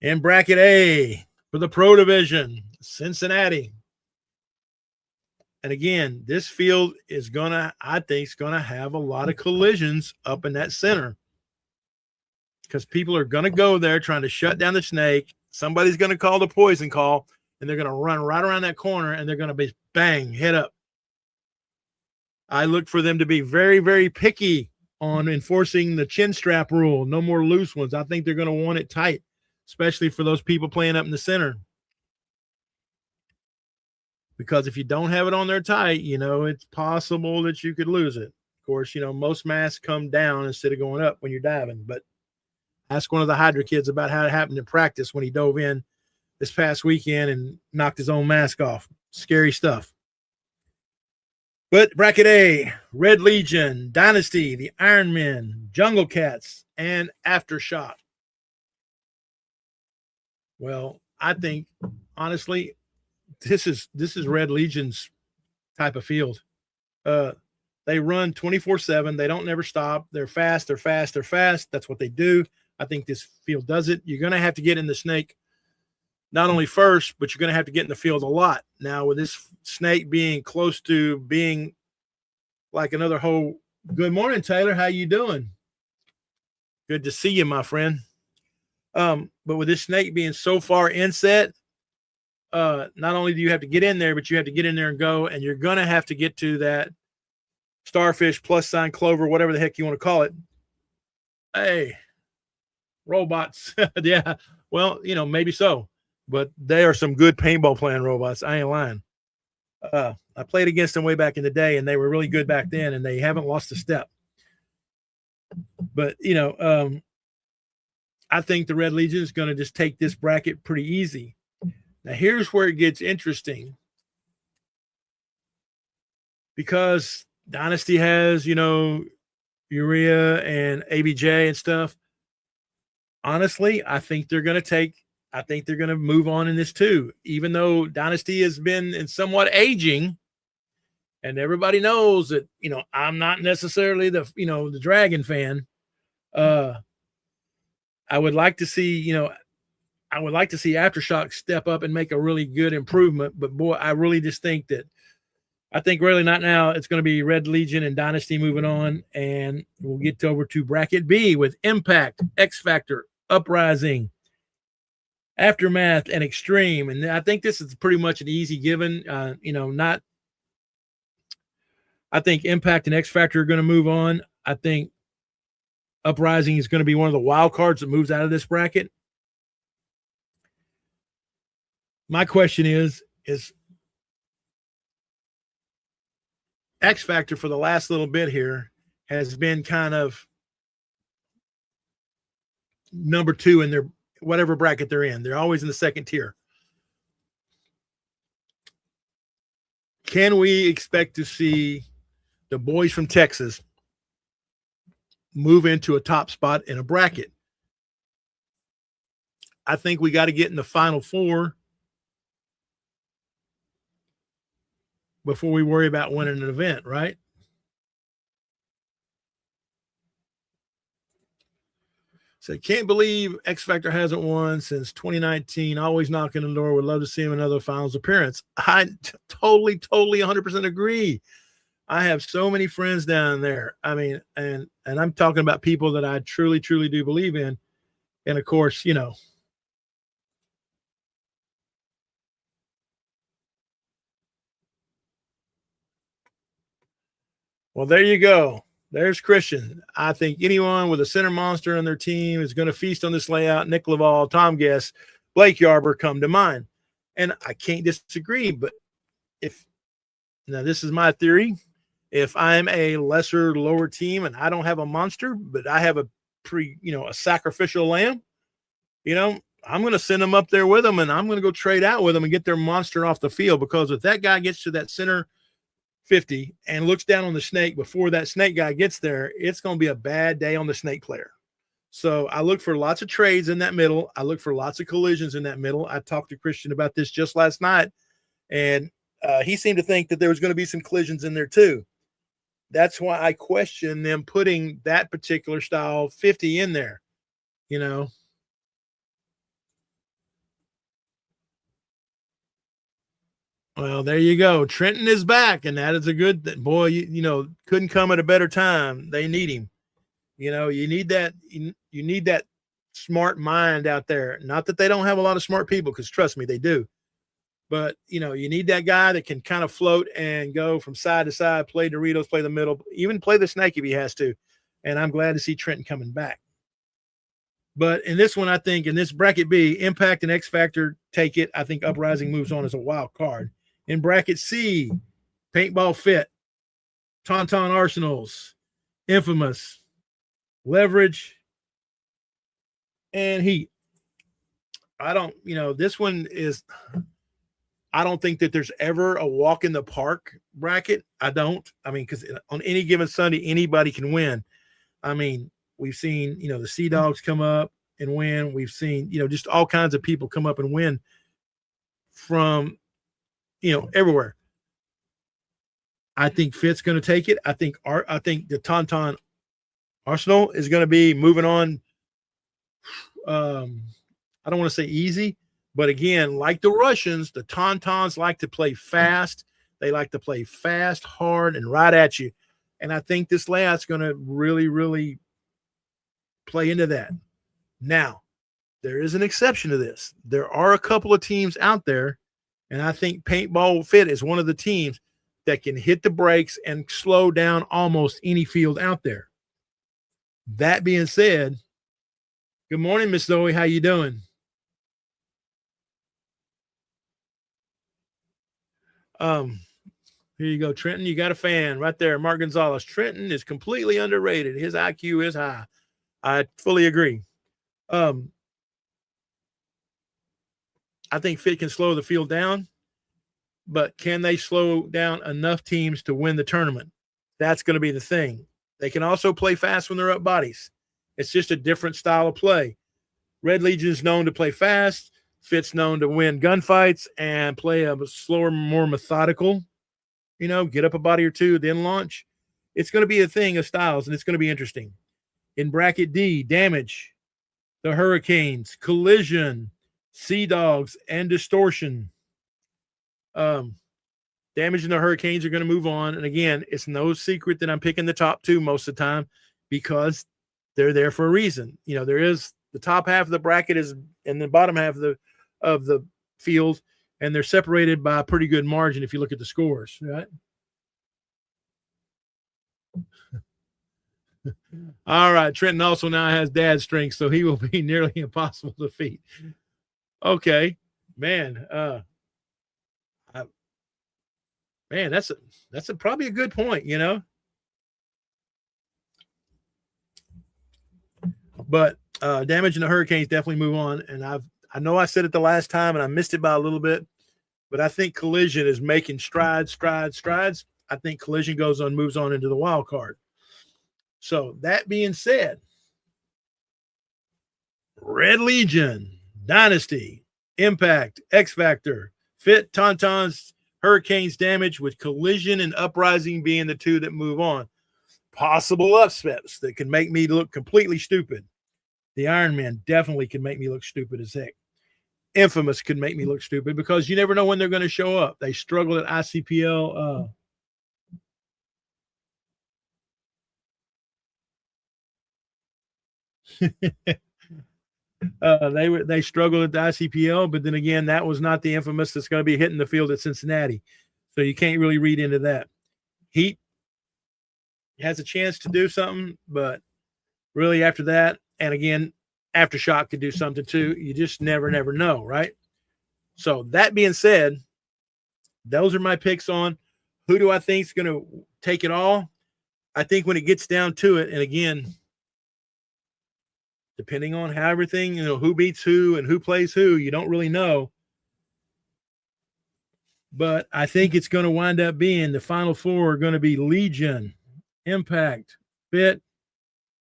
In bracket A for the pro division, Cincinnati. And again, this field is I think, is gonna have a lot of collisions up in that center because people are gonna go there trying to shut down the snake. Somebody's gonna call the poison call, and they're gonna run right around that corner, and they're gonna be bang, head up. I look for them to be very, very picky on enforcing the chin strap rule. No more loose ones. I think they're gonna want it tight, especially for those people playing up in the center. Because if you don't have it on there tight, it's possible that you could lose it. Of course, most masks come down instead of going up when you're diving. But ask one of the Hydra kids about how it happened in practice when he dove in this past weekend and knocked his own mask off. Scary stuff. But bracket A, Red Legion, Dynasty, the Iron Men, Jungle Cats, and Aftershock. Well, I think, honestly, this is Red Legion's type of field. They run 24/7. They don't never stop. They're fast. They're fast. They're fast. That's what they do. I think this field does it. You're going to have to get in the snake not only first, but you're going to have to get in the field a lot. Now, with this snake being close to being like another whole. Good morning, Taylor. How you doing? Good to see you, my friend. But with this snake being so far inset, not only do you have to get in there, but you have to get in there and go, and you're going to have to get to that starfish, plus sign, clover, whatever the heck you want to call it. Hey, robots. Yeah. Well, maybe so, but they are some good paintball playing robots. I ain't lying. I played against them way back in the day, and they were really good back then, and they haven't lost a step. But, I think the Red Legion is going to just take this bracket pretty easy. Now, here's where it gets interesting. Because Dynasty has, Urea and ABJ and stuff. Honestly, I think they're going to move on in this too. Even though Dynasty has been in somewhat aging, and everybody knows that, I'm not necessarily the Dragon fan. I would like to see, Aftershock step up and make a really good improvement. But boy, I really just think really not now. It's going to be Red Legion and Dynasty moving on, and we'll get over to bracket B with Impact, X Factor, Uprising, Aftermath, and Extreme. And I think this is pretty much an easy given. I think Impact and X Factor are going to move on. I think Uprising is going to be one of the wild cards that moves out of this bracket. My question is X Factor for the last little bit here has been kind of number 2 in their whatever bracket they're in. They're always in the second tier. Can we expect to see the boys from Texas move into a top spot in a bracket? I think we got to get in the final 4 before we worry about winning an event, right? So can't believe X Factor hasn't won since 2019. Always knocking on the door. Would love to see him in another finals appearance. I totally 100% agree. I have so many friends down there. I mean, and I'm talking about people that I truly do believe in. And of course, well, there you go. There's Christian. I think anyone with a center monster on their team is going to feast on this layout. Nick Laval, Tom Guess, Blake Yarber come to mind. And I can't disagree. But now this is my theory. If I'm a lower team and I don't have a monster, but I have a a sacrificial lamb, I'm going to send them up there with them, and I'm going to go trade out with them and get their monster off the field, because if that guy gets to that center 50 and looks down on the snake before that snake guy gets there, it's going to be a bad day on the snake player. So I look for lots of trades in that middle. I look for lots of collisions in that middle. I talked to Christian about this just last night, and he seemed to think that there was going to be some collisions in there too. That's why I question them putting that particular style 50 in there, Well, there you go. Trenton is back, and that is a good boy. Couldn't come at a better time. They need him. You need that. You need that smart mind out there. Not that they don't have a lot of smart people, because trust me, they do. But you need that guy that can kind of float and go from side to side, play Doritos, play the middle, even play the snake if he has to. And I'm glad to see Trenton coming back. But in this one, I think in this bracket B, Impact and X Factor take it. I think Uprising moves on as a wild card. In bracket C, Paintball Fit, Tauntaun Arsenals, Infamous, Leverage, and Heat. This one is, I don't think that there's ever a walk in the park bracket. I don't. Because on any given Sunday, anybody can win. We've seen, the Sea Dogs come up and win. We've seen, just all kinds of people come up and win from, everywhere. I think Fit's going to take it. I think the Tauntaun Arsenal is going to be moving on. I don't want to say easy, but again, like the Russians, the Tauntauns like to play fast. They like to play fast, hard, and right at you. And I think this layout's going to really, really play into that. Now, there is an exception to this. There are a couple of teams out there, and I think Paintball Fit is one of the teams that can hit the brakes and slow down almost any field out there. That being said, good morning, Miss Zoe. How you doing? Here you go, Trenton. You got a fan right there, Mark Gonzalez. Trenton is completely underrated. His IQ is high. I fully agree. I think Fit can slow the field down, but can they slow down enough teams to win the tournament? That's going to be the thing. They can also play fast when they're up bodies. It's just a different style of play. Red Legion is known to play fast. Fit's known to win gunfights and play a slower, more methodical, get up a body or two, then launch. It's going to be a thing of styles, and it's going to be interesting. In bracket D, Damage, the Hurricanes, Collision, Sea Dogs, and Distortion. Damage and the Hurricanes are going to move on. And again, it's no secret that I'm picking the top two most of the time, because they're there for a reason. There is the top half of the bracket is in the bottom half of the field, and they're separated by a pretty good margin if you look at the scores, right? All right. Trenton also now has dad strength, so he will be nearly impossible to defeat. Okay, man. That's probably a good point, But Damage and the Hurricanes definitely move on, and I know I said it the last time, and I missed it by a little bit, but I think Collision is making strides. I think Collision moves on into the wild card. So that being said, Red Legion, Dynasty, Impact, X Factor, Fit, Tauntauns, Hurricanes, Damage, with Collision and Uprising being the two that move on. Possible upsets that can make me look completely stupid. The Iron Man definitely can make me look stupid as heck. Infamous could make me look stupid, because you never know when they're going to show up. They struggled at ICPL. They struggled at the ICPL, but then again, that was not the Infamous that's going to be hitting the field at Cincinnati. So you can't really read into that. Heat has a chance to do something, but really after that, and again, Aftershock could do something too. You just never know, right? So that being said, those are my picks on who do I think is going to take it all. I think when it gets down to it, and again, depending on how everything, who beats who and who plays who, you don't really know. But I think it's going to wind up being the final four are going to be Legion, Impact, Fit,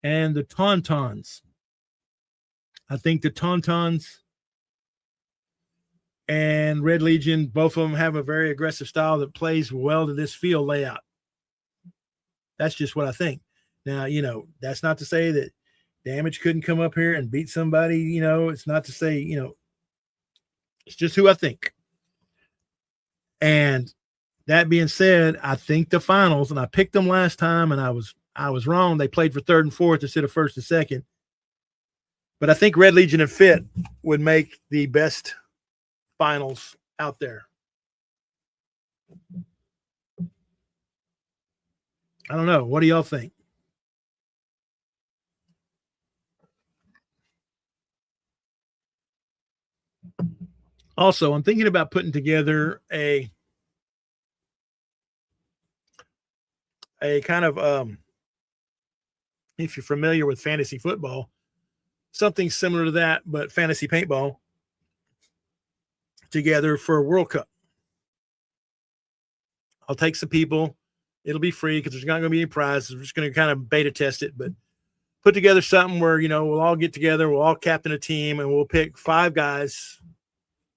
and the Tauntauns. I think the Tauntauns and Red Legion, both of them have a very aggressive style that plays well to this field layout. That's just what I think. Now, that's not to say that Damage couldn't come up here and beat somebody. It's not to say, it's just who I think. And that being said, I think the finals, and I picked them last time, and I was wrong. They played for third and fourth instead of first and second. But I think Red Legion and Fit would make the best finals out there. I don't know. What do y'all think? Also, I'm thinking about putting together a kind of, if you're familiar with fantasy football, something similar to that, but fantasy paintball together for a World Cup. I'll take some people. It'll be free because there's not going to be any prizes. We're just going to kind of beta test it, but put together something where, we'll all get together, we'll all captain a team, and we'll pick 5 guys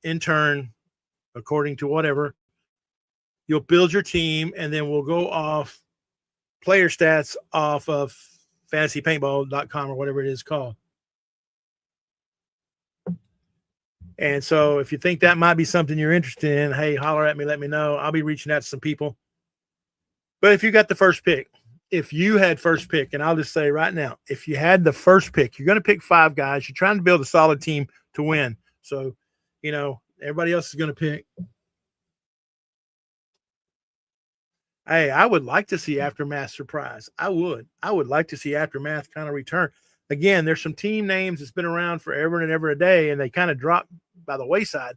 in turn, according to whatever. You'll build your team, and then we'll go off player stats off of fantasypaintball.com or whatever it is called. And so if you think that might be something you're interested in, hey, holler at me, let me know. I'll be reaching out to some people. But if you got the first pick, if you had first pick, and I'll just say right now, if you had the first pick, you're going to pick 5 guys. You're trying to build a solid team to win. So, everybody else is going to pick. Hey, I would like to see Aftermath surprise. I would like to see Aftermath kind of return. Again, there's some team names that's been around forever and ever a day, and they kind of drop by the wayside.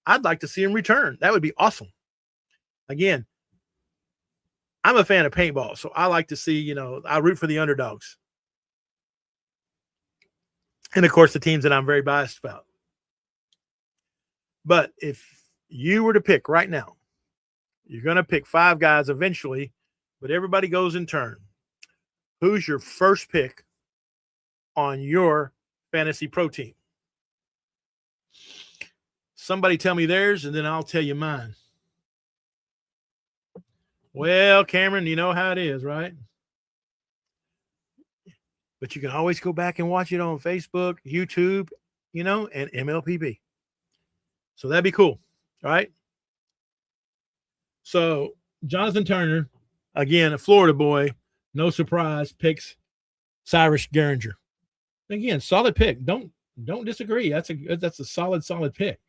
I'd like to see them return. That would be awesome. Again, I'm a fan of paintball, so I like to see, I root for the underdogs. And, of course, the teams that I'm very biased about. But if you were to pick right now, you're going to pick 5 guys eventually, but everybody goes in turn. Who's your first pick on your fantasy pro team? Somebody tell me theirs, and then I'll tell you mine. Well, Cameron, you know how it is, right? But you can always go back and watch it on Facebook, YouTube, and MLPB. So that'd be cool, right? So Jonathan Turner, again, a Florida boy, no surprise, picks Cyrus Garinger. Again, solid pick. Don't disagree. That's a solid pick.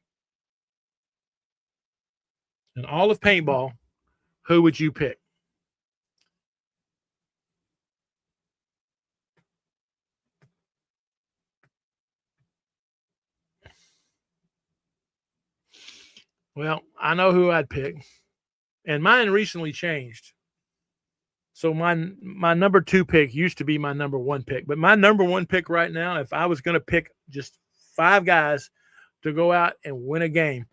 And all of paintball, who would you pick? Well, I know who I'd pick. And mine recently changed. So my number 2 pick used to be my number 1 pick. But my number 1 pick right now, if I was going to pick just 5 guys to go out and win a game,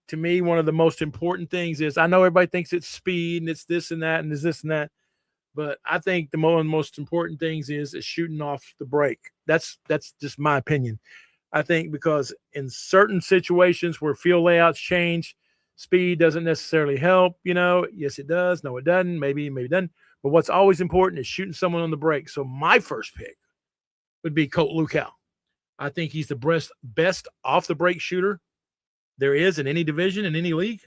to me, one of the most important things is, I know everybody thinks it's speed and it's this and that and it's this and that. But I think the most important things is shooting off the break. That's just my opinion. I think because in certain situations where field layouts change, speed doesn't necessarily help. Yes, it does. No, it doesn't. Maybe it doesn't. But what's always important is shooting someone on the break. So my first pick would be Colt Lukow. I think he's the best off the break shooter there is in any division, in any league.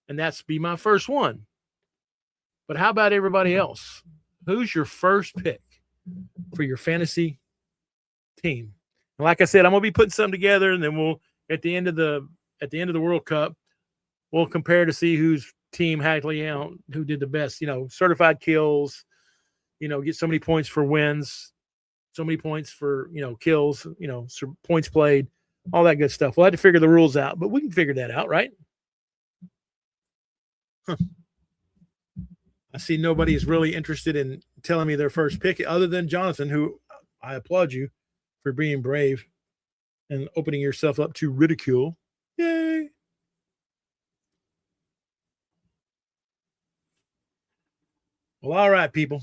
And that's be my first one. But how about everybody else? Who's your first pick for your fantasy team? And like I said, I'm going to be putting something together, and then we'll, at the end of the World Cup, we'll compare to see whose team actually, who did the best, certified kills, get so many points for wins, so many points for, kills, points played, all that good stuff. We'll have to figure the rules out, but we can figure that out, right? Huh. I see nobody is really interested in telling me their first pick other than Jonathan, who I applaud you for being brave and opening yourself up to ridicule. Yay. Well, all right, people.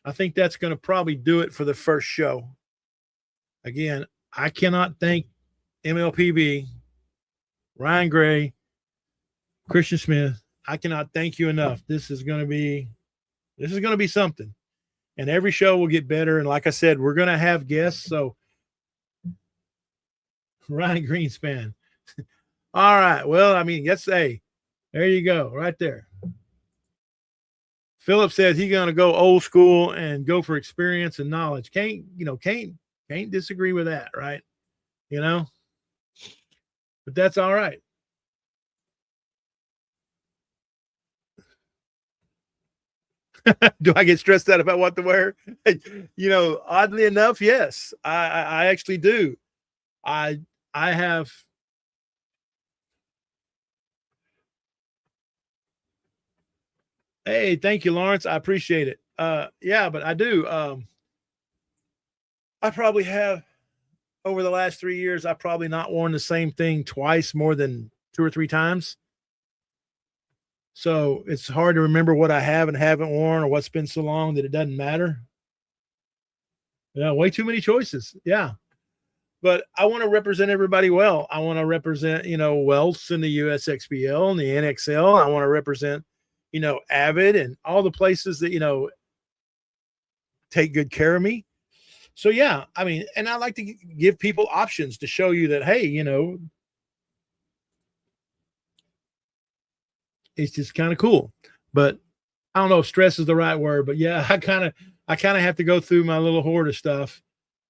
I think that's going to probably do it for the first show. Again, I cannot thank MLPB, Ryan Gray, Christian Smith. I cannot thank you enough. This is going to be something. And every show will get better. And like I said, we're going to have guests. So Ryan Greenspan. All right. Well, I mean, let's say, there you go, right there. Philip says he's going to go old school and go for experience and knowledge. Can't disagree with that, right? But that's all right. Do I get stressed out about what to wear? Oddly enough, yes, I actually do. I have. Hey, thank you, Lawrence. I appreciate it. Yeah, but I do. I probably have over the last 3 years, I've probably not worn the same thing twice more than 2 or 3 times. So it's hard to remember what I have and haven't worn or what's been so long that it doesn't matter. Yeah, way too many choices. Yeah. But I want to represent everybody well. I want to represent, Wells in the USXBL and the NXL. I want to represent, Avid and all the places that, take good care of me. So, yeah, I mean, and I like to give people options to show you that, hey, it's just kind of cool. But I don't know if stress is the right word, but yeah, I kind of have to go through my little hoard of stuff.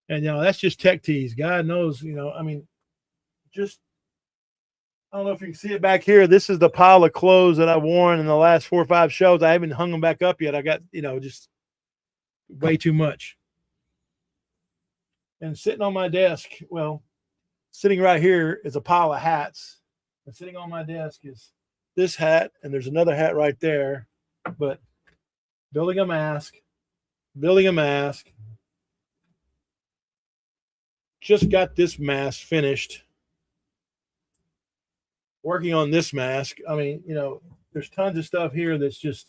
And, that's just tech tees. God knows, I mean, just, I don't know if you can see it back here. This is the pile of clothes that I've worn in the last 4 or 5 shows. I haven't hung them back up yet. I got, just way too much. And sitting on my desk, well, sitting right here is a pile of hats. And sitting on my desk is this hat, and there's another hat right there. But building a mask. Just got this mask finished. Working on this mask. I mean, there's tons of stuff here that's just,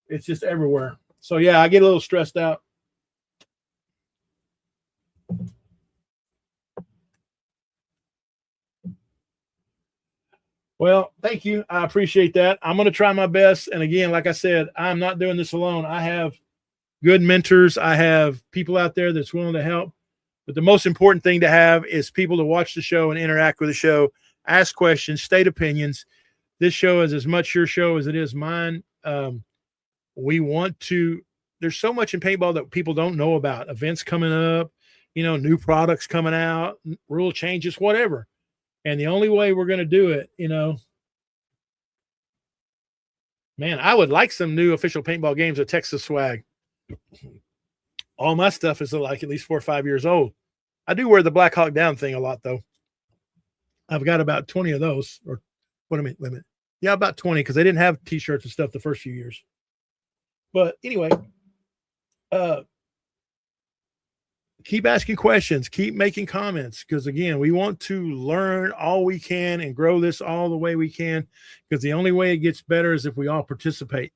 it's just everywhere. So yeah, I get a little stressed out. Well, thank you. I appreciate that. I'm going to try my best. And again, like I said, I'm not doing this alone. I have good mentors. I have people out there that's willing to help. But the most important thing to have is people to watch the show and interact with the show, ask questions, state opinions. This show is as much your show as it is mine. We want to, there's so much in paintball that people don't know about. Events coming up, new products coming out, rule changes, whatever. And the only way we're going to do it, man, I would like some new official paintball games with Texas swag. All my stuff is like at least 4 or 5 years old. I do wear the Black Hawk Down thing a lot, though. I've got about 20 of those, or what do I mean? Wait a minute. Yeah, about 20, because they didn't have T-shirts and stuff the first few years. But anyway, keep asking questions, keep making comments, because again, we want to learn all we can and grow this all the way we can, because the only way it gets better is if we all participate.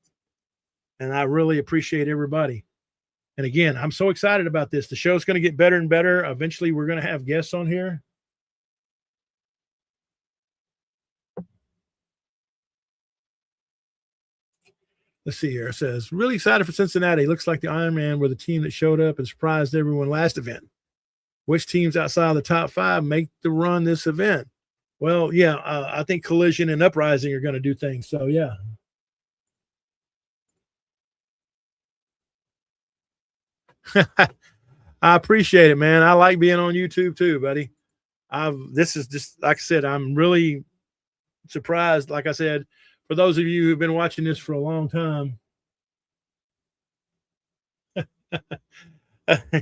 And I really appreciate everybody. And again, I'm so excited about this. The show's going to get better and better. Eventually, we're going to have guests on here. Let's see here. It says, really excited for Cincinnati. Looks like the Ironman were the team that showed up and surprised everyone last event. Which teams outside of the top 5 make the run this event? Well, yeah, I think Collision and Uprising are going to do things. So, yeah. I appreciate it, man. I like being on YouTube too, buddy. This is just, like I said, I'm really surprised. Like I said, for those of you who've been watching this for a long time.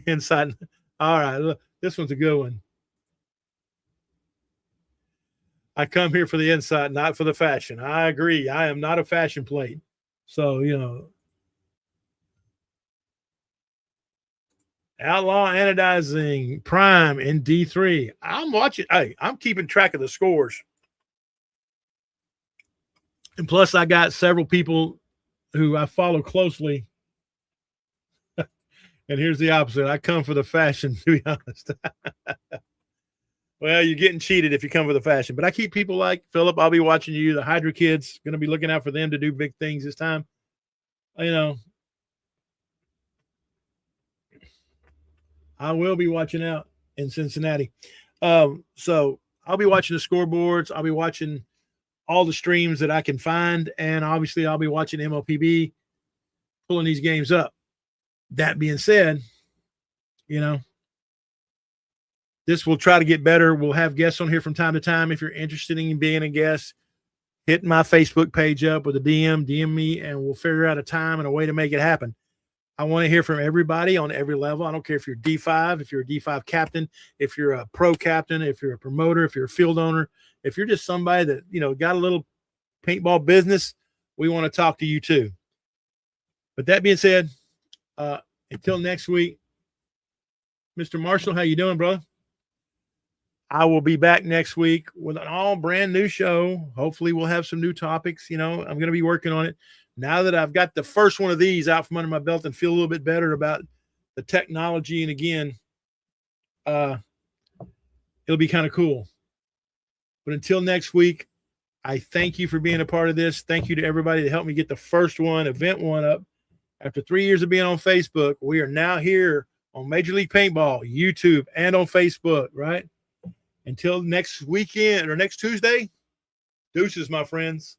Inside. All right. Look, this one's a good one. I come here for the insight, not for the fashion. I agree. I am not a fashion plate. So, Outlaw Anodizing Prime in D3. I'm watching. Hey, I'm keeping track of the scores. And plus, I got several people who I follow closely. And here's the opposite. I come for the fashion, to be honest. Well, you're getting cheated if you come for the fashion. But I keep people like Philip. I'll be watching you. The Hydra kids, going to be looking out for them to do big things this time. You know, I will be watching out in Cincinnati. So I'll be watching the scoreboards. I'll be watching all the streams that I can find. And obviously, I'll be watching MLPB pulling these games up. That being said, this will try to get better. We'll have guests on here from time to time. If you're interested in being a guest, hit my Facebook page up with a DM me, and we'll figure out a time and a way to make it happen. I want to hear from everybody on every level. I don't care if you're D5, if you're a D5 captain, if you're a pro captain, if you're a promoter, if you're a field owner, if you're just somebody that, got a little paintball business, we want to talk to you too. But that being said, until next week, Mr. Marshall, how you doing, brother? I will be back next week with an all brand new show. Hopefully we'll have some new topics. I'm going to be working on it. Now that I've got the first one of these out from under my belt and feel a little bit better about the technology. And again, it'll be kind of cool. But until next week, I thank you for being a part of this. Thank you to everybody that helped me get the first one, event one, up. After 3 years of being on Facebook, we are now here on Major League Paintball, YouTube, and on Facebook, right? Until next weekend or next Tuesday, deuces, my friends.